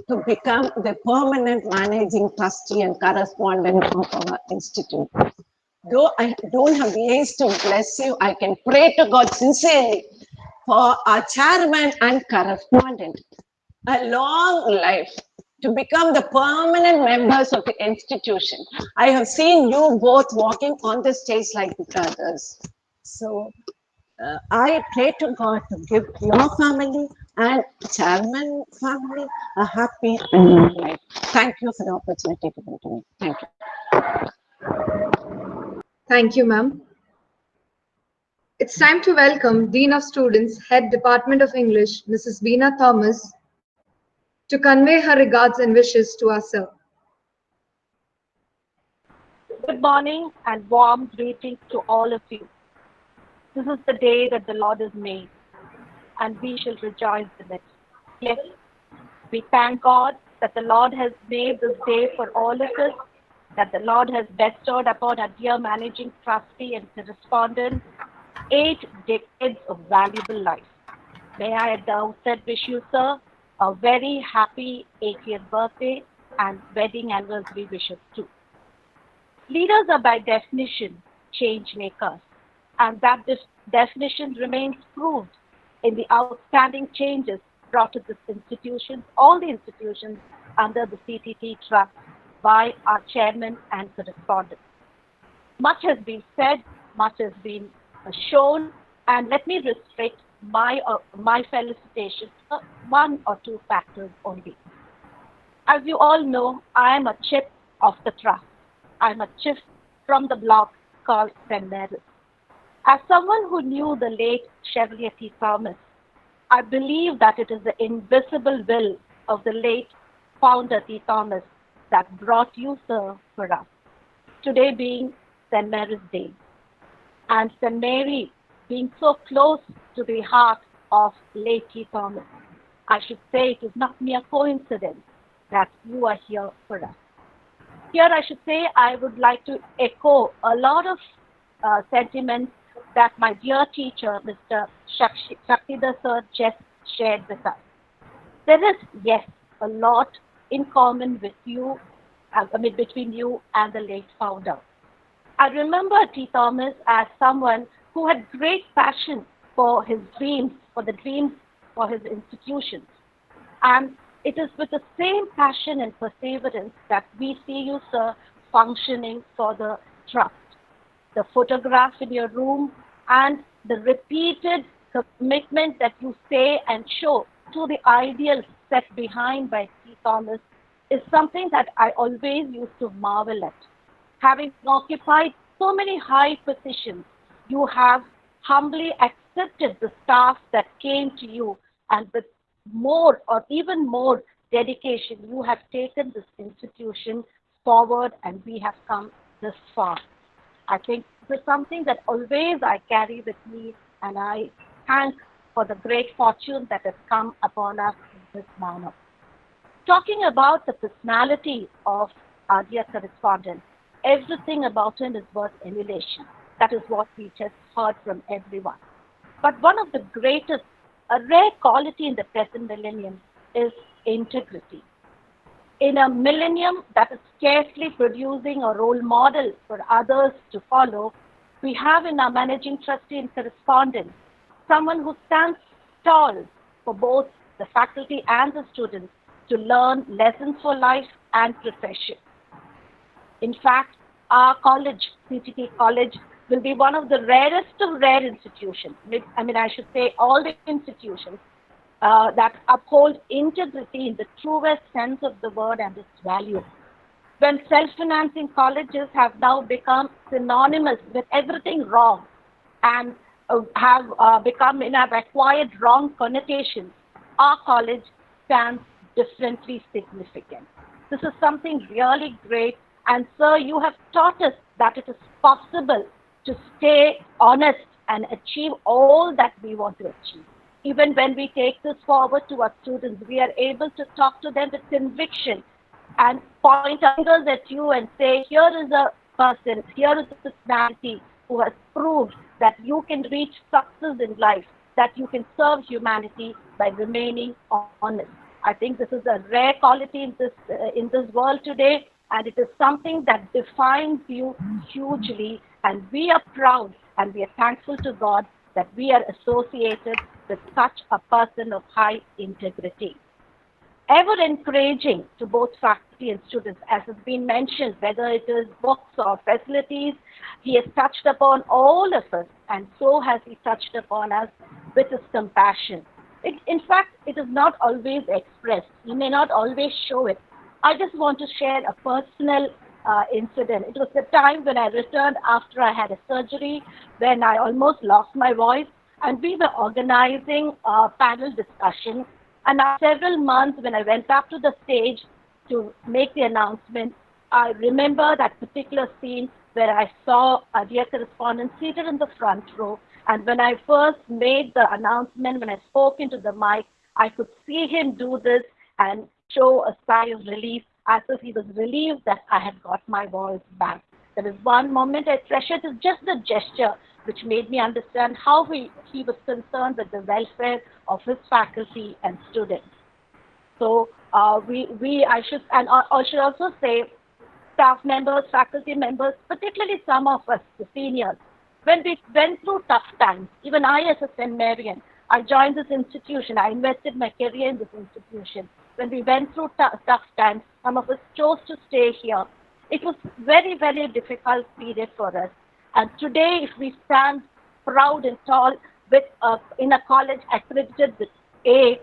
to become the permanent managing trustee and correspondent of our institute. Though I don't have ways to bless you, I can pray to God sincerely for our chairman and correspondent a long life to become the permanent members of the institution. I have seen you both walking on the stage like brothers. So I pray to God to give your family and chairman family a happy and long life. Thank you for the opportunity given to me. Thank you. Thank you, ma'am. It's time to welcome Dean of Students, Head Department of English, Mrs. Beena Thomas, to convey her regards and wishes to us, sir. Good morning and warm greetings to all of you. This is the day that the Lord has made, and we shall rejoice in it. Yes, we thank God that the Lord has made this day for all of us, that the Lord has bestowed upon our dear managing trustee and correspondent 8 decades of valuable life. May I at the outset wish you, sir, a very happy 80th birthday and wedding anniversary wishes too. Leaders are by definition change makers, and that this definition remains proved in the outstanding changes brought to this institution, all the institutions under the CTTE Trust by our chairman and correspondent. Much has been said, much has been shown, and let me restrict my felicitations to 1 or 2 factors only. As you all know, I am a chip of the trust. I'm a chip from the block called St. Mary's. As someone who knew the late Chevalier T. Thomas, I believe that it is the invisible will of the late founder T. Thomas that brought you, sir, for us. Today being St. Mary's Day, and St. Mary being so close to the heart of late T. Thomas, I should say it is not mere coincidence that you are here for us. Here I should say I would like to echo a lot of sentiments that my dear teacher, Mr. Shaktidhar sir, just shared with us. There is, yes, a lot in common with you, between you and the late founder. I remember T. Thomas as someone who had great passion for his dreams, for the dreams for his institutions. And it is with the same passion and perseverance that we see you, sir, functioning for the trust. The photograph in your room and the repeated commitment that you say and show to the ideals set behind by T. Thomas is something that I always used to marvel at. Having occupied so many high positions, you have humbly accepted the staff that came to you, and with more or even more dedication, you have taken this institution forward, and we have come this far. I think this is something that always I carry with me, and I thank for the great fortune that has come upon us in this manner. Talking about the personality of our dear correspondent, everything about him is worth emulation. That is what we just heard from everyone. But one of the greatest, a rare quality in the present millennium is integrity. In a millennium that is scarcely producing a role model for others to follow, we have in our managing trustee and correspondent someone who stands tall for both the faculty and the students to learn lessons for life and profession. In fact, our college, CTTE College, will be one of the rarest of rare institutions. I should say all the institutions that uphold integrity in the truest sense of the word and its value. When self-financing colleges have now become synonymous with everything wrong and have acquired wrong connotations, our college stands differently significant. This is something really great, and sir, you have taught us that it is possible to stay honest and achieve all that we want to achieve. Even when we take this forward to our students, we are able to talk to them with conviction and point our fingers at you and say, here is a person, here is a personality who has proved that you can reach success in life, that you can serve humanity by remaining honest. I think this is a rare quality in this world today, and it is something that defines you hugely, and we are proud and we are thankful to God that we are associated with such a person of high integrity. Ever encouraging to both faculty and students, as has been mentioned, whether it is books or facilities, he has touched upon all of us, and so has he touched upon us with his compassion. In fact, it is not always expressed. He may not always show it. I just want to share a personal incident. It was the time when I returned after I had a surgery, when I almost lost my voice, and we were organizing a panel discussion. And after several months, when I went back to the stage to make the announcement, I remember that particular scene where I saw a dear correspondent seated in the front row. And when I first made the announcement, when I spoke into the mic, I could see him do this and show a sigh of relief, as if he was relieved that I had got my voice back. There is one moment I treasured, is just the gesture which made me understand how he was concerned with the welfare of his faculty and students. So I should also say, staff members, faculty members, particularly some of us, the seniors, when we went through tough times, even I as a St. Marian, I joined this institution, I invested my career in this institution. When we went through tough times, some of us chose to stay here. It was very, very difficult period for us. And today, if we stand proud and tall with in a college accredited with A,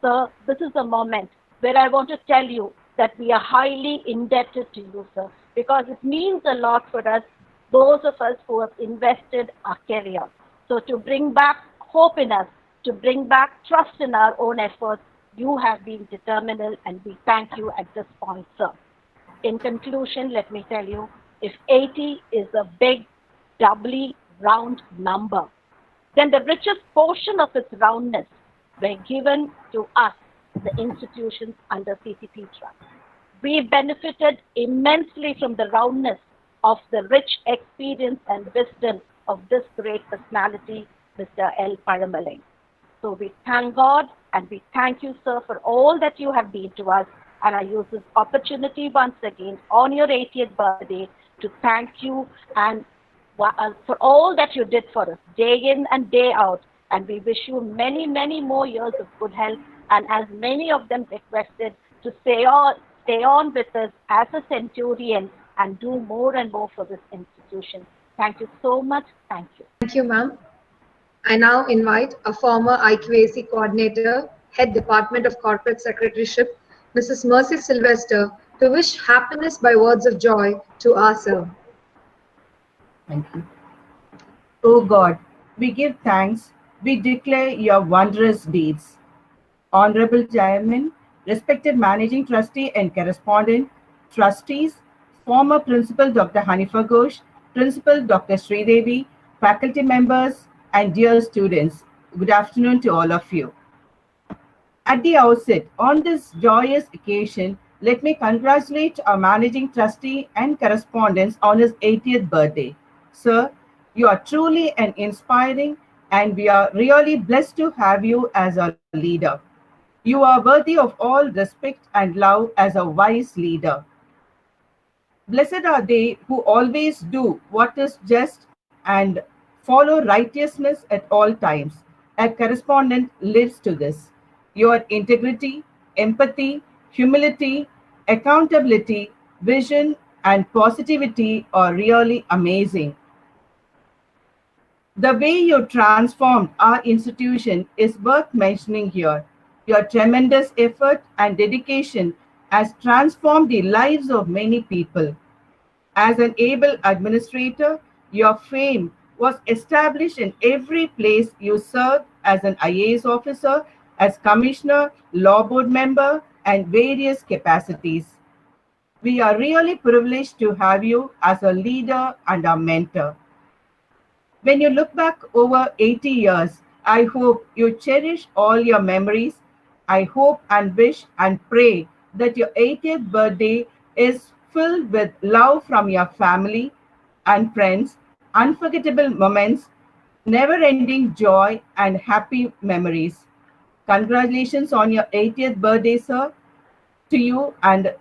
sir, this is the moment where I want to tell you that we are highly indebted to you, sir, because it means a lot for us, those of us who have invested our career. So to bring back hope in us, to bring back trust in our own efforts, you have been determined, and we thank you at this point, sir. In conclusion, let me tell you, if 80 is a big, doubly round number, then the richest portion of its roundness were given to us, the institutions under CTTE Trust. We benefited immensely from the roundness of the rich experience and wisdom of this great personality, Mr. L.Palamalai. So we thank God and we thank you, sir, for all that you have been to us. And I use this opportunity once again on your 80th birthday to thank you and for all that you did for us, day in and day out. And we wish you many, many more years of good health. And as many of them requested, to stay on with us as a centurion and do more and more for this institution. Thank you so much. Thank you. Thank you, ma'am. I now invite a former I.A.S coordinator, Head Department of Corporate Secretaryship, Mrs. Mercy Sylvester, to wish happiness by words of joy to our sir. Thank you. O God, we give thanks, we declare your wondrous deeds. Honorable Chairman, respected Managing Trustee and Correspondent, Trustees, former Principal Dr. Hanifa Ghosh, Principal Dr. Sridevi, faculty members, and dear students, good afternoon to all of you. At the outset, on this joyous occasion, let me congratulate our Managing Trustee and Correspondents on his 80th birthday. Sir, you are truly an inspiring, and we are really blessed to have you as our leader. You are worthy of all respect and love as a wise leader. Blessed are they who always do what is just and follow righteousness at all times. A correspondent lives to this. Your integrity, empathy, humility, accountability, vision, and positivity are really amazing. The way you transformed our institution is worth mentioning here. Your tremendous effort and dedication has transformed the lives of many people. As an able administrator, your fame was established in every place you served as an I.A.S officer, as commissioner, law board member, and various capacities. We are really privileged to have you as a leader and a mentor. When you look back over 80 years, I hope you cherish all your memories. I hope and wish and pray that your 80th birthday is filled with love from your family and friends, unforgettable moments, never-ending joy, and happy memories. Congratulations on your 80th birthday, sir, to you, and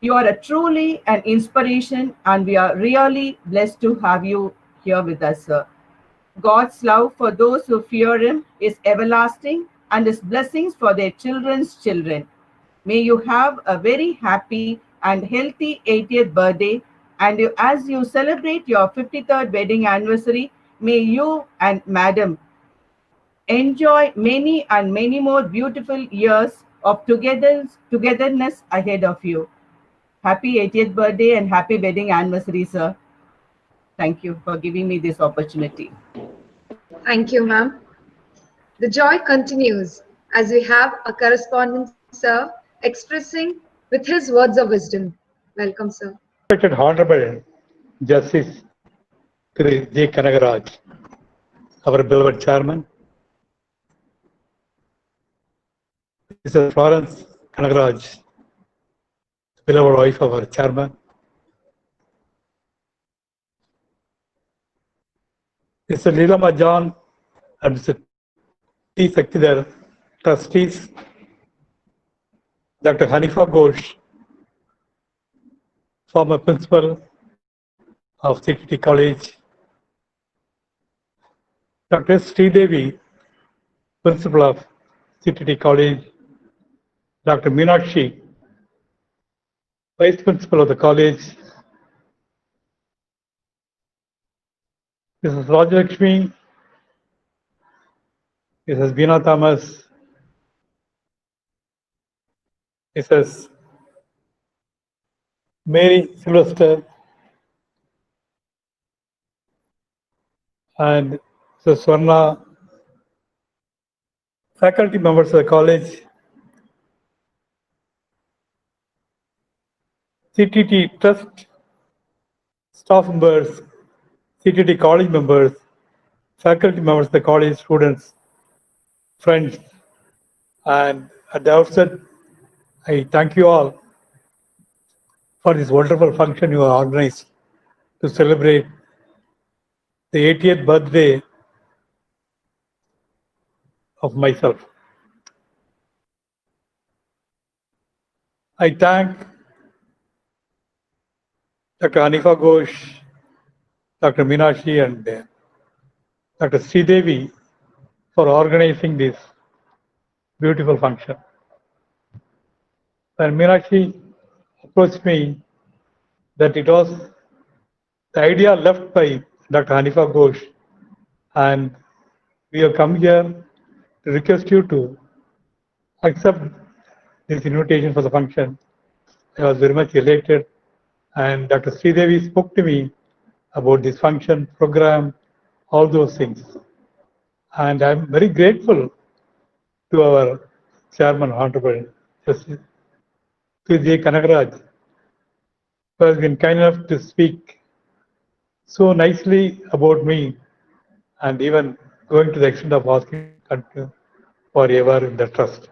you are truly an inspiration, and we are really blessed to have you here with us, sir. God's love for those who fear him is everlasting, and his blessings for their children's children. May you have a very happy and healthy 80th birthday, and as you celebrate your 53rd wedding anniversary, may you and Madam enjoy many and many more beautiful years of togetherness ahead of you. Happy 80th birthday and happy wedding anniversary, sir. Thank you for giving me this opportunity. Thank you, ma'am. The joy continues as we have a correspondent, sir, expressing with his words of wisdom. Welcome, sir. Respected Honorable Justice Thiru J. Kanagaraj, our beloved chairman, Mrs. Florence Kanagaraj, beloved wife of our chairman, Mr. Leelama John and Mr. T. Sakidar, trustees, Dr. Hanifa Ghosh, former principal of CTTE College, Dr. S. Devi, principal of CTTE College, Dr. Meenakshi, vice principal of the college, Mrs. Rajalakshmi, Mrs. Beena Thomas, Mrs. Mary Sylvester, and Mrs. Swarna, faculty members of the college, CTT Trust staff members, CTT college members, faculty members of the college, students, friends, and at the outset, I thank you all for this wonderful function you have organized to celebrate the 80th birthday of myself. I thank Dr. Hanifa Ghosh, Dr. Meenakshi, and Dr. Sridevi for organizing this beautiful function. When Meenakshi approached me that it was the idea left by Dr. Hanifa Ghosh, and we have come here to request you to accept this invitation for the function. I was very much elated, and Dr. Sridevi spoke to me about this function, program, all those things. And I'm very grateful to our chairman, Honorable Justice Thiru J. Kanagaraj, who has been kind enough to speak so nicely about me, and even going to the extent of asking me to continue forever in the trust.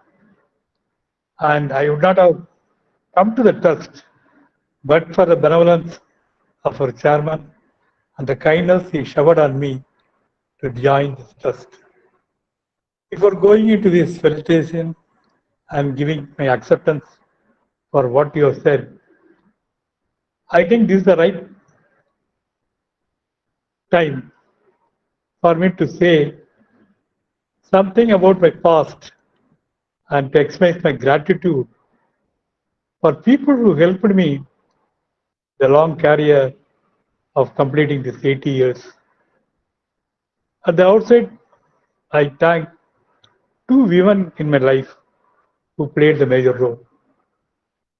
And I would not have come to the trust but for the benevolence of our chairman and the kindness he showered on me to join this trust. Before going into this felicitation and giving my acceptance for what you have said, I think this is the right time for me to say something about my past and to express my gratitude for people who helped me the long career of completing this 80 years. At the outset, I thank two women in my life who played the major role.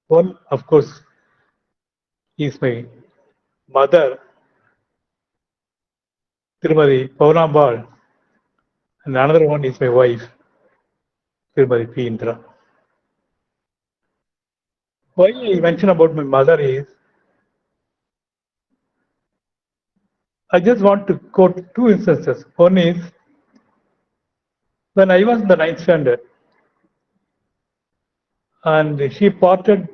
One, of course, is my mother, Tirumati Paunambal, and another one is my wife, Tirumati P. Indra. Why I mention about my mother is, I just want to quote two instances. One is, when I was in the 9th standard, and she parted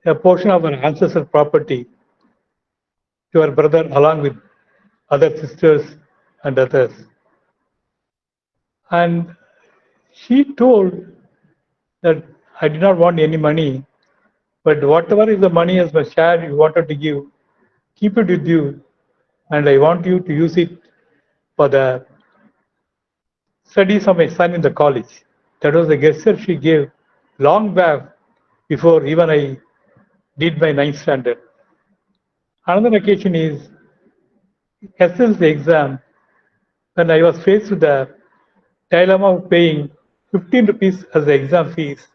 a portion of her ancestral property to her brother along with other sisters and others. And she told that I did not want any money, but whatever is the money as my share you wanted to give, keep it with you, and I want you to use it for the studies of my son in the college. That was the gesture she gave long back before even I did my 9th standard. Another occasion is SSLC exam, when I was faced with the dilemma of paying 15 rupees as the exam fees.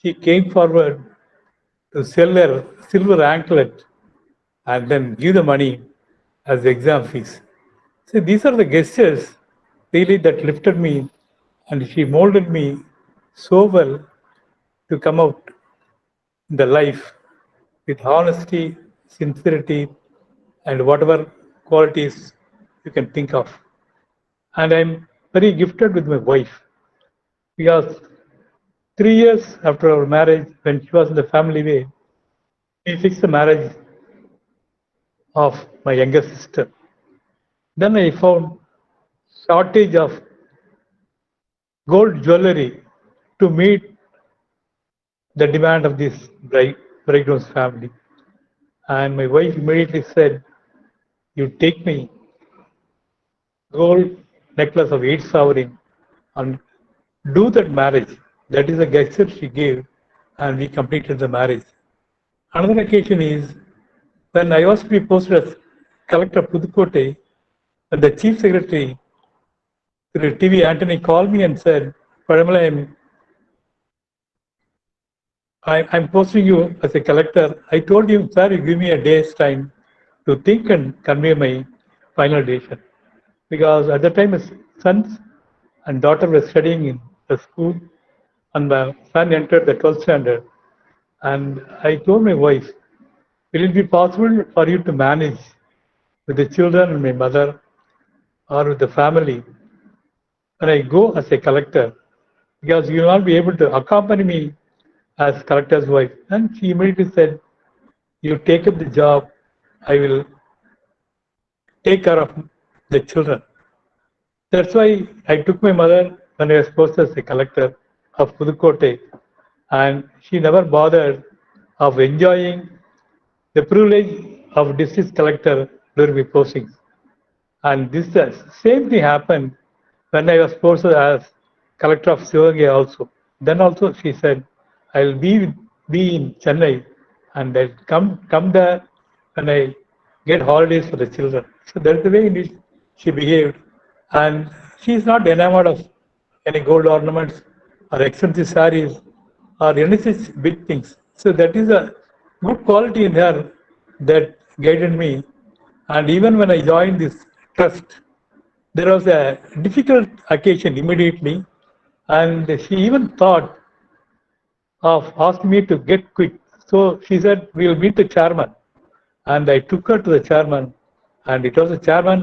She came forward to sell a silver anklet and then give the money as the exam fees. So these are the gestures really that lifted me, and she molded me so well to come out in the life with honesty, sincerity, and whatever qualities you can think of. And I'm very gifted with my wife because 3 years after our marriage, when she was in the family way, we fixed the marriage of my younger sister. Then I found shortage of gold jewelry to meet the demand of this bridegroom's family. And my wife immediately said, "You take me gold necklace of 8 sovereign and do that marriage." That is a gesture she gave, and we completed the marriage. Another occasion is when I was to be posted as collector of Pudukkottai, and the chief secretary, Thiru TV Anthony, called me and said, "Palamalai, I'm posting you as a collector." I told him, "Sir, you give me a day's time to think and convey my final decision." Because at the time, his sons and daughter were studying in the school, and my son entered the 12th standard. And I told my wife, "Will it be possible for you to manage with the children and my mother or with the family when I go as a collector? Because you will not be able to accompany me as collector's wife." And she immediately said, "You take up the job, I will take care of the children." That's why I took my mother when I was posted as a collector of Pudukkottai, and she never bothered of enjoying the privilege of district collector during my postings. And this same thing happened when I was posted as collector of Sivaganga also. Then also she said, "I'll be in Chennai and I'll come there when I get holidays for the children." So that's the way in which she behaved. And she is not enamored of any gold ornaments or expensive sarees or any such big things. So that is a good quality in her that guided me. And even when I joined this trust, there was a difficult occasion immediately, and she even thought of asking me to get quit. So she said, "We'll meet the chairman." And I took her to the chairman, and it was the chairman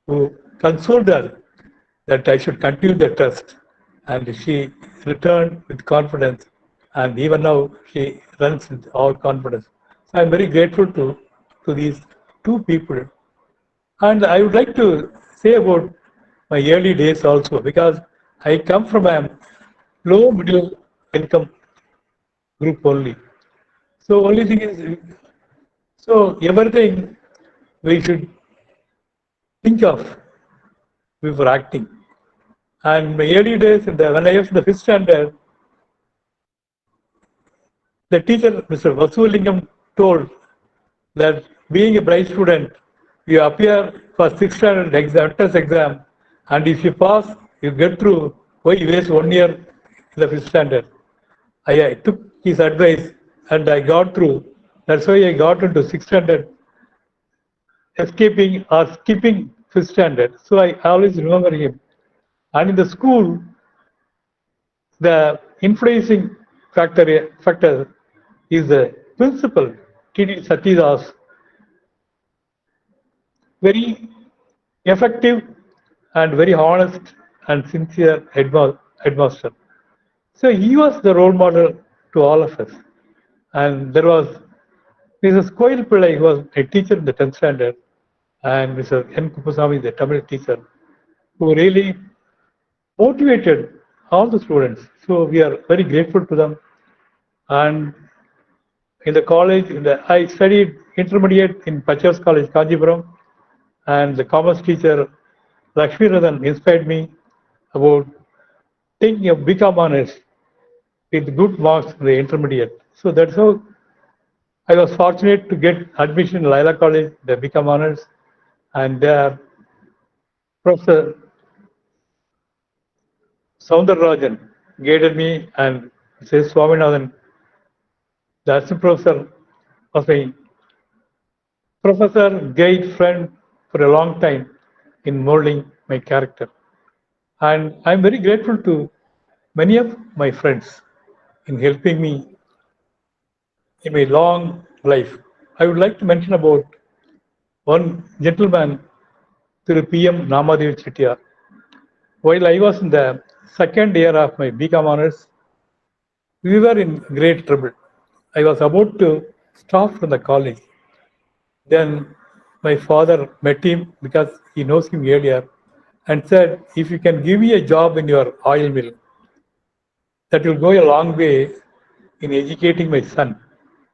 who consoled her that I should continue the trust. And she returned with confidence, and even now she runs with all confidence. So I'm very grateful to these two people. And I would like to say about my early days also, because I come from a low middle income group only. So only thing is, so everything we should think of before acting. And my early days, when I was in the 5th standard, the teacher, Mr. Vasulingam, told that being a bright student, you appear for 6th standard exam, test exam, and if you pass, you get through. Why you waste 1 year in the 5th standard? I took his advice and I got through. That's why I got into 6th standard, escaping or skipping 5th standard. So I always remember him. And in the school, the influencing factor is the principal, T.D. Satidas, very effective and very honest and sincere headmaster. So he was the role model to all of us. And there was Mrs. Koil Pillai, who was a teacher in the 10th standard, and Mr. N. Kupasamy, the Tamil teacher, who really motivated all the students. So we are very grateful to them. And in the college, I studied intermediate in Pachas College, Kanjipuram, and the commerce teacher, Lakshmi Radhan, inspired me about taking a BCom honors with good marks in the intermediate. So that's how I was fortunate to get admission in Laila College, the BCom honors, and there Professor Soundararajan guided me, and says Swaminathan The assistant professor was my professor, guide, friend for a long time in molding my character. And I'm very grateful to many of my friends in helping me in my long life. I would like to mention about one gentleman, Thiru P.M. Namadev Chettiar. While I was in the second year of my BCom honors, we were in great trouble. I was about to stop from the college. Then my father met him because he knows him earlier and said, if you can give me a job in your oil mill, that will go a long way in educating my son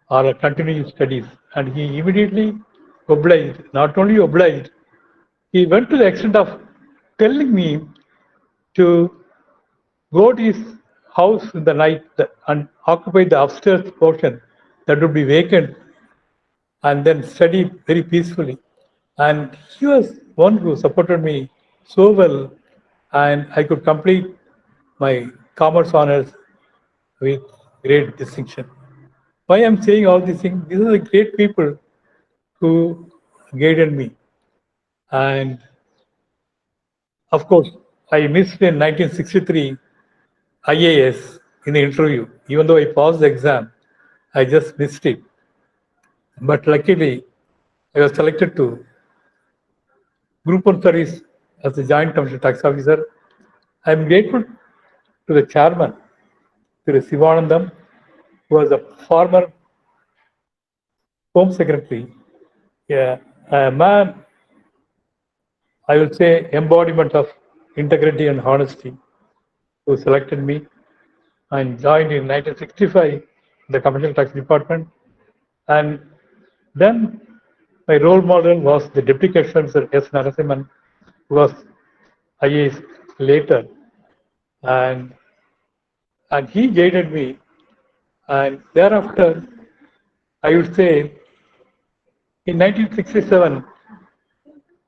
or continuing his studies. And he immediately obliged, not only obliged, he went to the extent of telling me to go to his house in the night and occupy the upstairs portion that would be vacant and then study very peacefully. And he was one who supported me so well, and I could complete my commerce honors with great distinction. Why I'm saying all these things? These are the great people who guided me. And of course, I missed in 1963 I.A.S. in the interview. Even though I passed the exam, I just missed it. But luckily, I was selected to Group 1 service as the Joint Commercial Tax Officer. I am grateful to the chairman, Thiru Sivanandam, who was a former Home Secretary. Yeah, a man, I will say, embodiment of integrity and honesty, who selected me and joined in 1965 the Commercial Tax Department. And then my role model was the Deputy Commissioner, Sir S. Narasimhan, who was I.A.S. later. And he guided me. And thereafter, I would say, in 1967,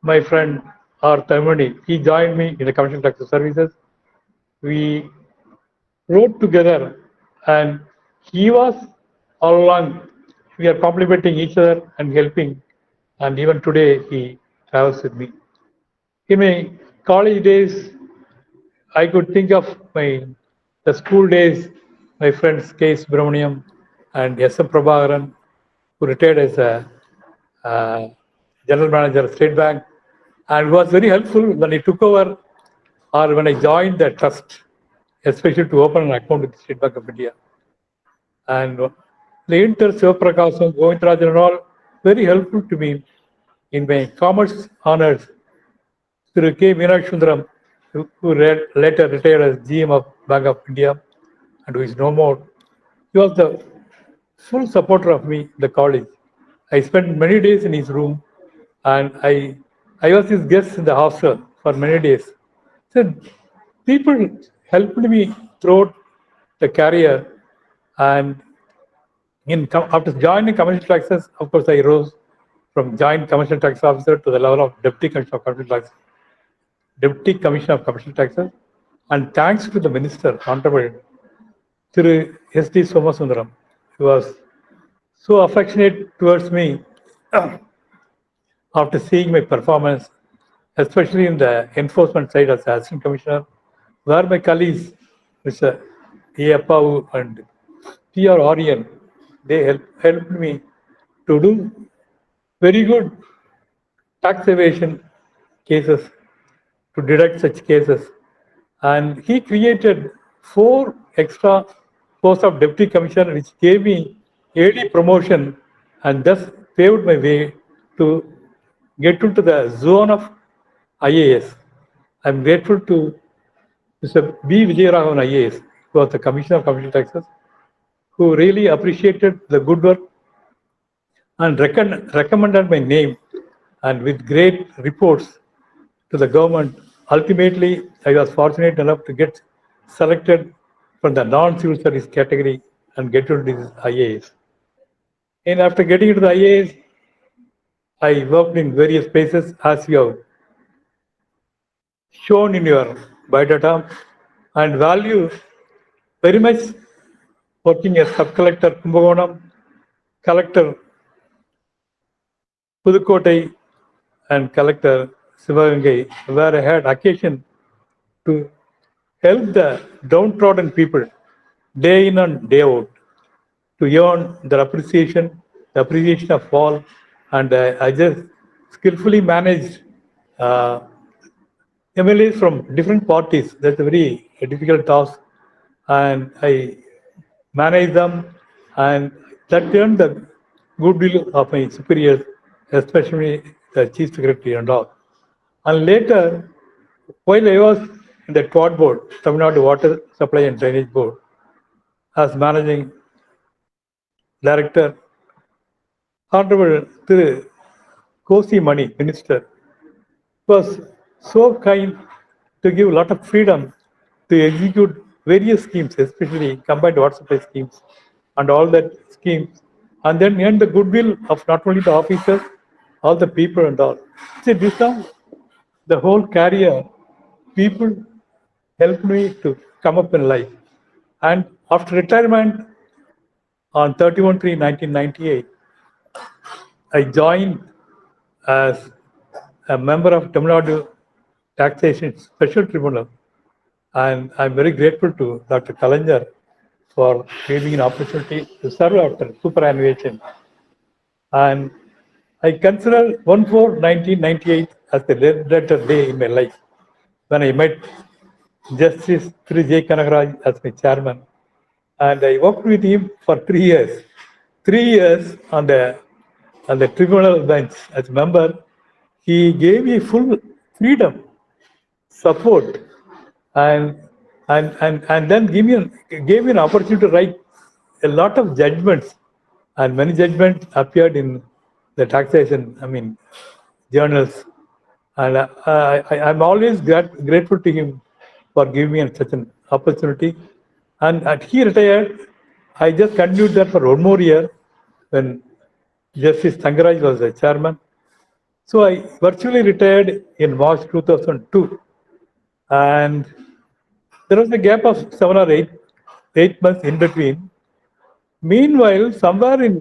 my friend R. Thamani, he joined me in the Commercial Tax Services. We wrote together, and he was all along, we are complimenting each other and helping, and even today he travels with me. In my college days, I could think of the school days, my friends K. Subramaniam and S.M. Prabhakaran, who retired as a general manager of State Bank, and was very helpful when he took over or when I joined the trust, especially to open an account with the State Bank of India. And the Inter Sivaprakasam, Govindrajan and all, very helpful to me in my commerce honors. Thiru K. Meenaksundaram, who later retired as GM of Bank of India and who is no more, he was the full supporter of me in the college. I spent many days in his room, and I was his guest in the hostel for many days. So people helped me throughout the career, and after joining commercial taxes, of course, I rose from joint commercial tax officer to the level of deputy commissioner of commercial taxes, deputy commissioner of commercial taxes, and thanks to the minister, Honorable Thiru S.D. Somasundaram, who was so affectionate towards me after seeing my performance, especially in the enforcement side as assistant commissioner, where my colleagues, Mr. A. Apau and P.R. Orion, they helped me to do very good tax evasion cases, to deduct such cases. And he created 4 extra posts of deputy commissioner, which gave me AD promotion and thus paved my way to get into the zone of I.A.S. I'm grateful to Mr. B. Vijayaraghavan I.A.S., who was the Commissioner of Commercial Taxes, who really appreciated the good work and recommended my name, and with great reports to the government. Ultimately, I was fortunate enough to get selected from the non-civil service category and get into this I.A.S. And after getting into the I.A.S., I worked in various places, as you have shown in your biodata, and value very much working as sub-collector Kumbakonam Collector Pudukkottai and Collector Sivagangai, where I had occasion to help the downtrodden people day in and day out to earn their appreciation, the appreciation of all, and I just skillfully managed MLAs from different parties. That's a very difficult task, and I managed them, and that earned the goodwill of my superiors, especially the chief secretary and all. And later, while I was in the TWAD board, Tamil Nadu Water Supply and Drainage Board, as managing director, Honorable Thiru Kosi Mani, Minister, was so kind to give a lot of freedom to execute various schemes, especially combined water supply schemes and all that schemes, and then earn the goodwill of not only the officers, all the people and all. See, this time, the whole career, people helped me to come up in life. And after retirement on 31/3/1998, I joined as a member of Tamil Nadu Taxation Special Tribunal, and I'm very grateful to Dr. Kalanjar for giving an opportunity to serve after superannuation. And I consider 1/4/1998 as the later day in my life when I met Justice Thiru J. Kanagaraj as my chairman, and I worked with him for 3 years. 3 years on the tribunal bench as a member. He gave me full freedom, support, and then gave me an opportunity to write a lot of judgments, and many judgments appeared in the taxation, journals. And I'm always grateful to him for giving me such an opportunity. And he retired. I just continued that for one more year when Justice Thangaraj was the chairman. So I virtually retired in March 2002. And there was a gap of 7 or 8 months in between. Meanwhile, somewhere in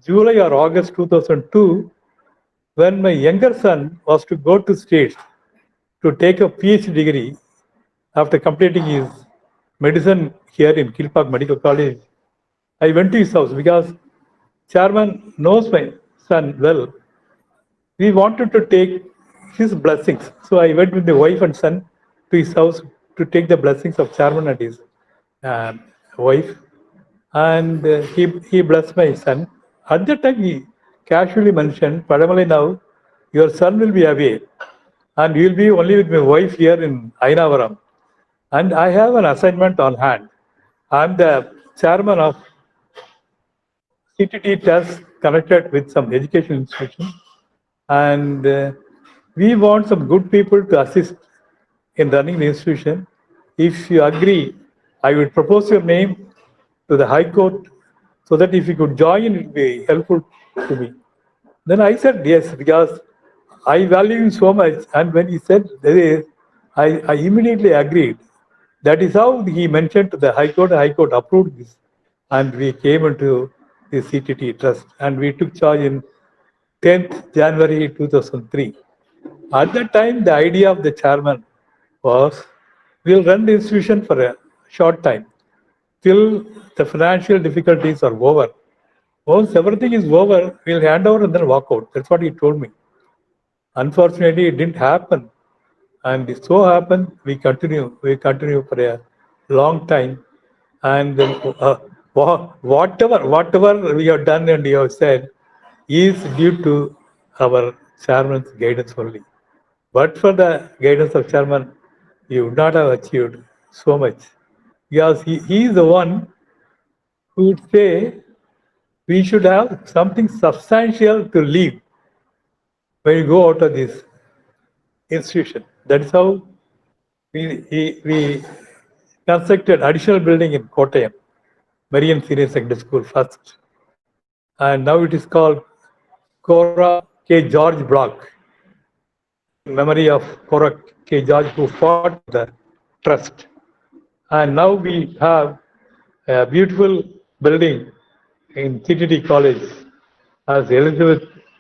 July or August 2002, when my younger son was to go to States to take a PhD degree after completing his medicine here in Kilpak Medical College, I went to his house because chairman knows my son well. We wanted to take his blessings. So I went with the wife and son to his house to take the blessings of chairman and his wife. And he blessed my son. At that time, he casually mentioned, Palamalai, now your son will be away and you will be only with my wife here in Ainavaram. And I have an assignment on hand. I'm the chairman of CTTE test connected with some education institution. And we want some good people to assist in running the institution. If you agree, I will propose your name to the High Court so that if you could join, it would be helpful to me. Then I said yes, because I value him so much. And when he said this, I immediately agreed. That is how he mentioned to the High Court. The High Court approved this. And we came into the CTTE Trust. And we took charge in 10th January 2003. At that time, the idea of the chairman was, we'll run the institution for a short time till the financial difficulties are over. Once everything is over, we'll hand over and then walk out. That's what he told me. Unfortunately, it didn't happen. And it so happened, we continue for a long time. And whatever we have done and you have said is due to our chairman's guidance only. But for the guidance of chairman, you would not have achieved so much. Because he is the one who would say we should have something substantial to leave when you go out of this institution. That is how we constructed additional building in Kottayam, Marian Senior Secondary School first. And now it is called Cora K. George Block, in memory of Cora K. George, who fought for the trust. And now we have a beautiful building in CTTE College, as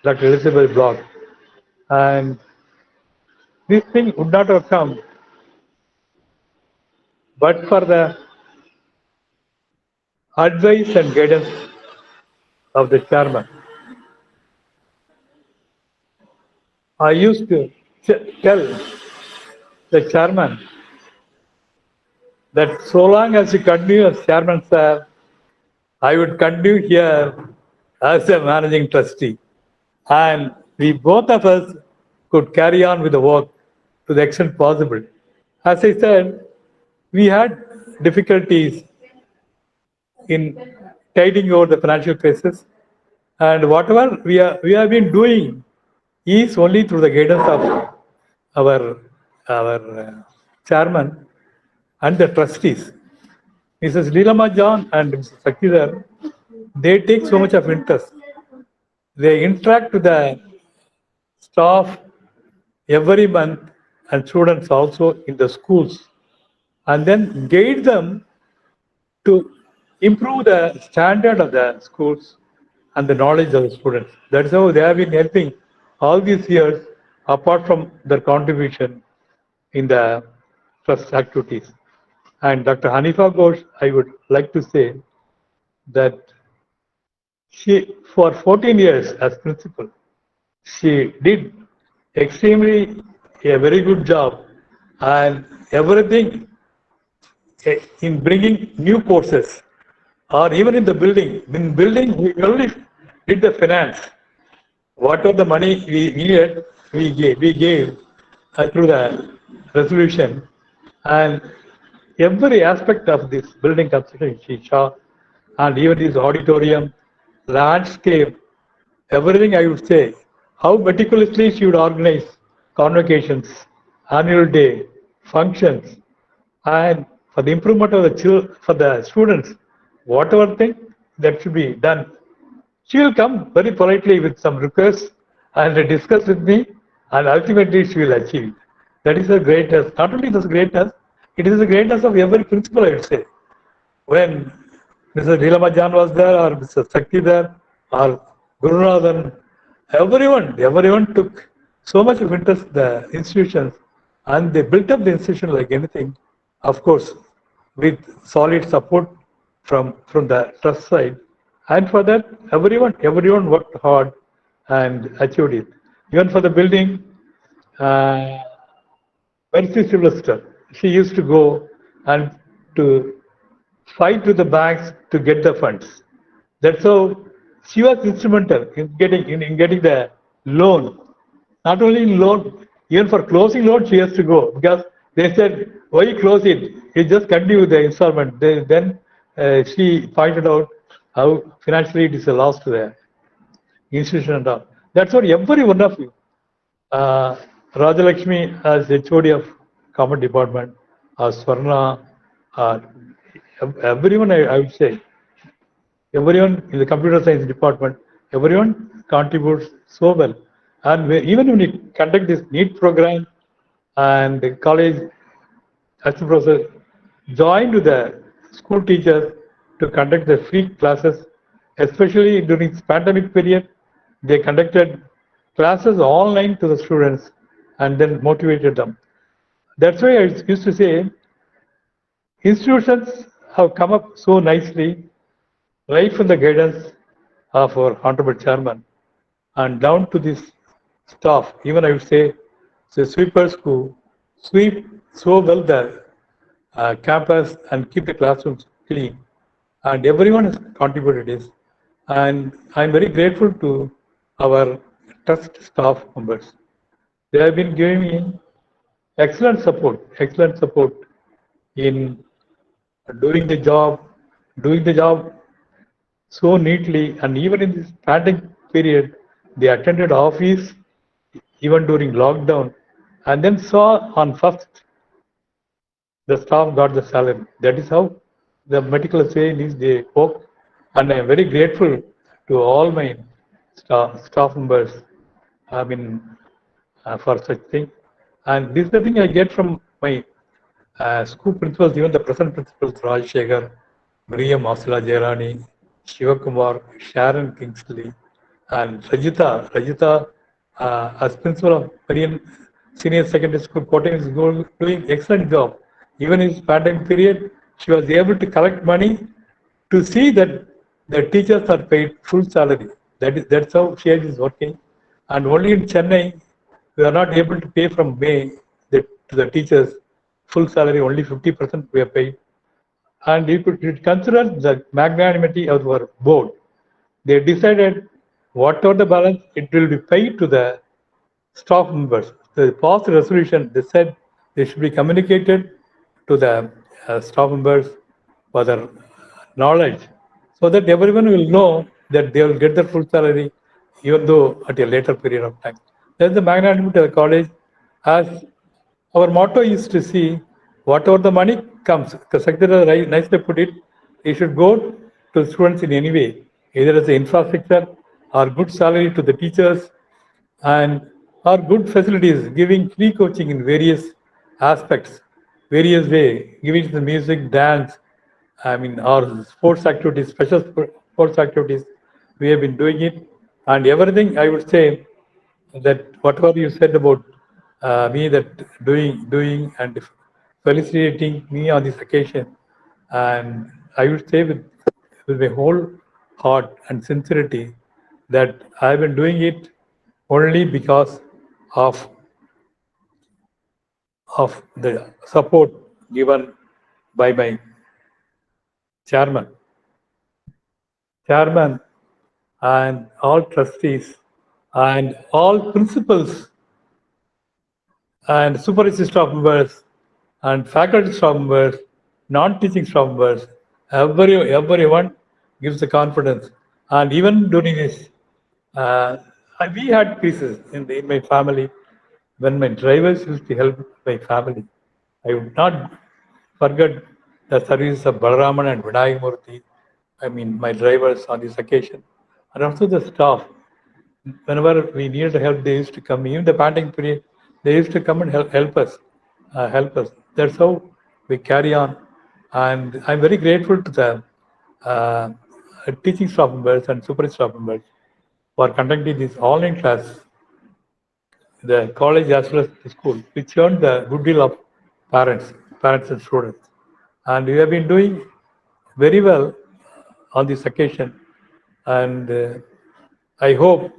Dr. Elizabeth Block. And this thing would not have come but for the advice and guidance of the chairman. I used to tell the chairman that so long as you continue as chairman, sir, I would continue here as a managing trustee. And we both of us could carry on with the work to the extent possible. As I said, we had difficulties in tiding over the financial crisis, and whatever we have been doing is only through the guidance of our chairman and the trustees. Mrs. Leelama John and Mrs. Sakidar, they take so much of interest. They interact with the staff every month and students also in the schools, and then guide them to improve the standard of the schools and the knowledge of the students. That's how they have been helping all these years, apart from their contribution in the trust activities. And Dr. Hanifa Ghosh, I would like to say that she, for 14 years as principal, she did extremely a very good job, and everything in bringing new courses, or even in the building. In building, we only did the finance. Whatever the money we needed, we gave through the resolution, and every aspect of this building construction she saw, and even this auditorium, landscape, everything. I would say how meticulously she would organize convocations, annual day, functions, and for the improvement of for the students, whatever thing that should be done, she will come very politely with some requests and discuss with me, and ultimately she will achieve it. That is the greatest. Not only the greatest, it is the greatness of every principal, I would say. When Mr. Leelama John was there, or Mr. Sakti there, or Gurunathan, everyone took so much of interest in the institutions, and they built up the institution like anything, of course, with solid support from the trust side. And for that, everyone worked hard and achieved it. Even for the building, Mercy Sylvester, she used to go and to fight with the banks to get the funds. That's how she was instrumental in getting the loan. Not only in loan, even for closing loan, she has to go, because they said, why you close it? You just continue the installment. Then she pointed out how financially it is a loss to the institution and all. That's what every one of you, Rajalakshmi as HOD of Common Department, Swarna, everyone, I would say, everyone in the computer science department, everyone contributes so well. And even when we conduct this NEET program, and the college assistant professor joined with the school teachers to conduct the free classes, especially during this pandemic period, they conducted classes online to the students and then motivated them. That's why I used to say, institutions have come up so nicely, right from the guidance of our honorable chairman and down to this staff. Even I would say, the sweepers who sweep so well the campus and keep the classrooms clean, and everyone has contributed this. And I'm very grateful to our trust staff members. They have been giving me excellent support in doing the job so neatly. And even in this pandemic period, they attended office even during lockdown, and then saw on first the staff got the salary. That is how the meticulous way is they work, and I am very grateful to all my staff members. I mean, for such thing. And this is the thing I get from my school principals, even the present principals, Rajshekhar, Miriam Asila Jairani, Shivakumar, Sharon Kingsley, and Rajita as principal of Marian Senior Secondary School, Kottayam, is doing excellent job. Even in this pandemic period, she was able to collect money to see that the teachers are paid full salary. That's how CIS is working. And only in Chennai, we are not able to pay from May to the teachers full salary, only 50% we are paid. And you could consider the magnanimity of our board. They decided whatever the balance, it will be paid to the staff members. The passed resolution, they said they should be communicated to the staff members for their knowledge, so that everyone will know that they will get their full salary, even though at a later period of time. That's the magnanimity of the college. As our motto is to see whatever the money comes, the secretary nicely put it, it should go to students in any way, either as an infrastructure or good salary to the teachers, and our good facilities, giving free coaching in various aspects, various way, giving the music, dance, I mean, our sports activities, special sports activities, we have been doing it, and everything. I would say that whatever you said about me, that doing and felicitating me on this occasion, and I would say with my whole heart and sincerity that I've been doing it only because of the support given by my chairman and all trustees and all principals and supervisory staff members and faculty staff members, non-teaching staff members, everyone gives the confidence. And even during this, we had pieces in my family when my drivers used to help my family. I would not forget the service of Balaraman and Vinayak Murthy, I mean, my drivers on this occasion, and also the staff. Whenever we needed help, they used to come. Even the pandemic period, they used to come and help us. That's how we carry on. And I'm very grateful to the teaching staff members and super staff members for conducting this online class, the college as well as the school, which earned the goodwill of parents and students. And we have been doing very well on this occasion. And I hope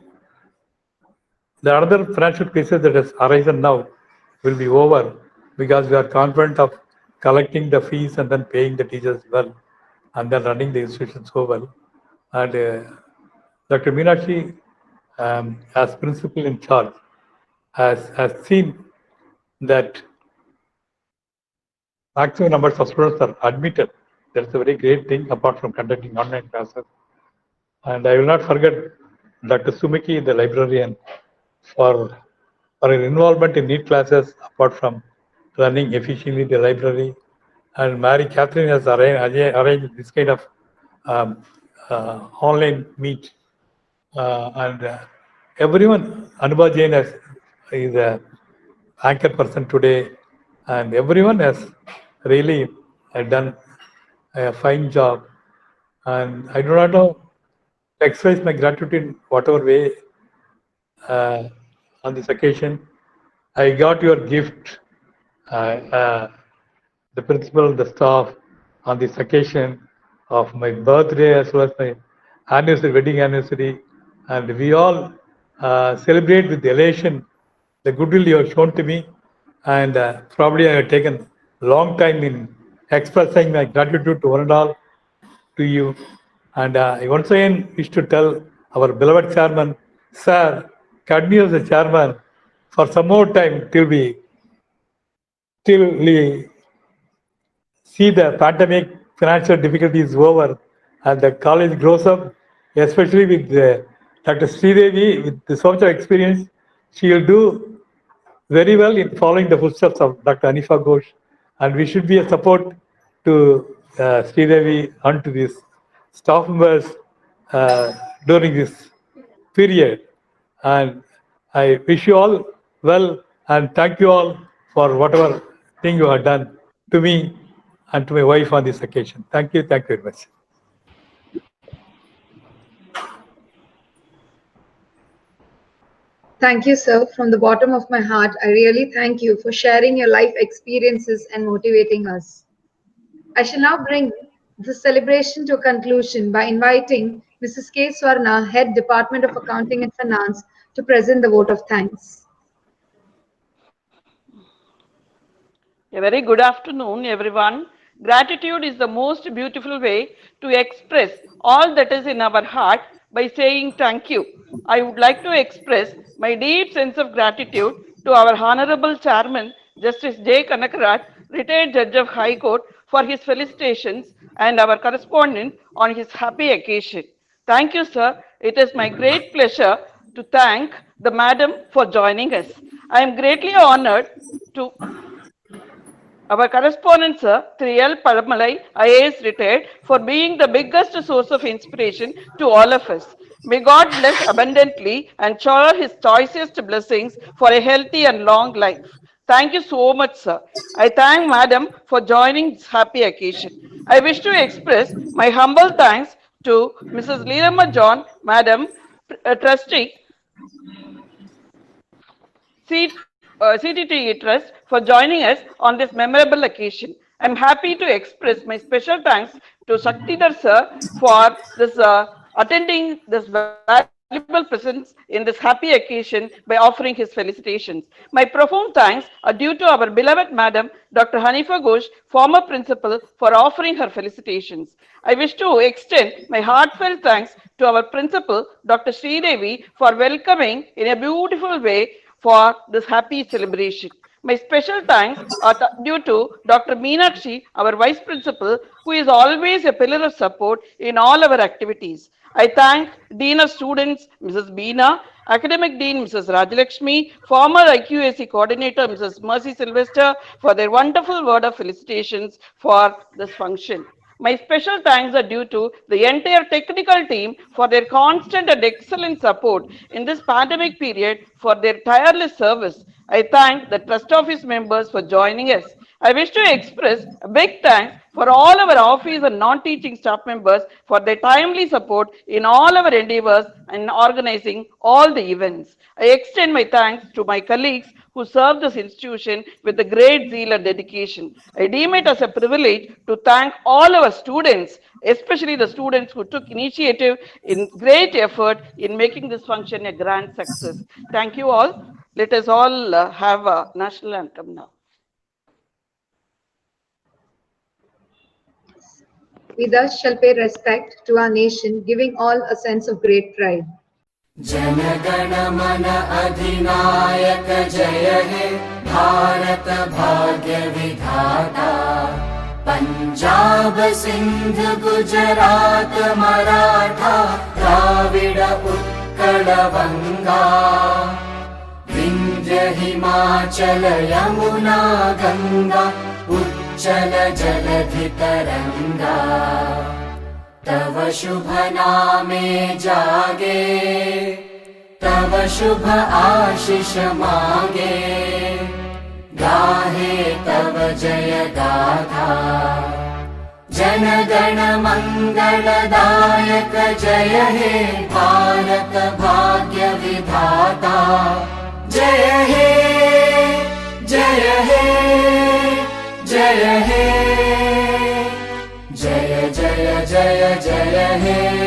the other financial crisis that has arisen now will be over, because we are confident of collecting the fees and then paying the teachers well and then running the institution so well. And Dr. Meenakshi, as principal in charge, has seen that maximum numbers of students are admitted. That's a very great thing, apart from conducting online classes. And I will not forget Dr. Sumiki, the librarian, for her involvement in NEET classes, apart from running efficiently the library. And Mary Catherine has arranged this kind of online meet. And everyone, Anubha Jain is a anchor person today, and everyone has really done a fine job. And I do not know to express my gratitude in whatever way on this occasion. I got your gift, the principal, the staff, on this occasion of my birthday as well as my anniversary, wedding anniversary, and we all celebrate with elation the goodwill you have shown to me, and probably I have taken a long time in expressing my gratitude to one and all, to you. And I once again wish to tell our beloved chairman, sir, continue as the chairman for some more time till we see the pandemic financial difficulties over and the college grows up, especially with Dr. Sridevi, with so much experience. She will do very well in following the footsteps of Dr. Hanifa Ghosh, and we should be a support to Sridevi and to these staff members during this period. And I wish you all well, and thank you all for whatever thing you have done to me and to my wife on this occasion. Thank you very much. Thank you, sir. From the bottom of my heart, I really thank you for sharing your life experiences and motivating us. I shall now bring this celebration to a conclusion by inviting Mrs. K. Swarna, Head Department of Accounting and Finance, to present the vote of thanks. A very good afternoon, everyone. Gratitude is the most beautiful way to express all that is in our heart by saying thank you. I would like to express my deep sense of gratitude to our Honorable Chairman, Justice J. Kanakaraj, retired Judge of High Court, for his felicitations and our correspondent on his happy occasion. Thank you, sir. It is my great pleasure to thank the Madam for joining us. I am greatly honored to our correspondent, sir, L.Palamalai, I.A.S. retired, for being the biggest source of inspiration to all of us. May God bless abundantly and shower his choicest blessings for a healthy and long life. Thank you so much, sir. I thank Madam for joining this happy occasion. I wish to express my humble thanks to Mrs. Leelamma John, Madam, Trustee, CTTE Trust, for joining us on this memorable occasion. I'm happy to express my special thanks to Shaktidhar sir for this attending this valuable presence in this happy occasion by offering his felicitations. My profound thanks are due to our beloved Madam Dr. Hanifa Ghosh, former principal, for offering her felicitations. I wish to extend my heartfelt thanks to our principal, Dr. Sridevi, for welcoming in a beautiful way for this happy celebration. My special thanks are due to Dr. Meenakshi, our Vice Principal, who is always a pillar of support in all our activities. I thank Dean of Students, Mrs. Beena, Academic Dean, Mrs. Rajalakshmi, former IQAC Coordinator, Mrs. Mercy Sylvester, for their wonderful word of felicitations for this function. My special thanks are due to the entire technical team for their constant and excellent support in this pandemic period, for their tireless service. I thank the Trust Office members for joining us. I wish to express a big thanks for all our office and non-teaching staff members for their timely support in all our endeavors and organizing all the events. I extend my thanks to my colleagues who serve this institution with a great zeal and dedication. I deem it as a privilege to thank all our students, especially the students who took initiative in great effort in making this function a grand success. Thank you all. Let us all have a national anthem now. We thus shall pay respect to our nation, giving all a sense of great pride. Janagana mana adhinayaka jaya he, Bharat bhagya vidhata. Punjab, Sindh, Gujarat, Maratha, Dravida, Utkala, Vanga. Vindhya, Himachala, Yamuna, Ganga, Uchala, Jaladhi, Taranga. तव शुभ नामे जागे, तव शुभ आशीष मागे, गाहे तव जय गाथा। जन गण मंगलदायक जय हे, भारत भाग्य विधाता। जय हे, जय हे, जय हे, जय जय जय जय हे।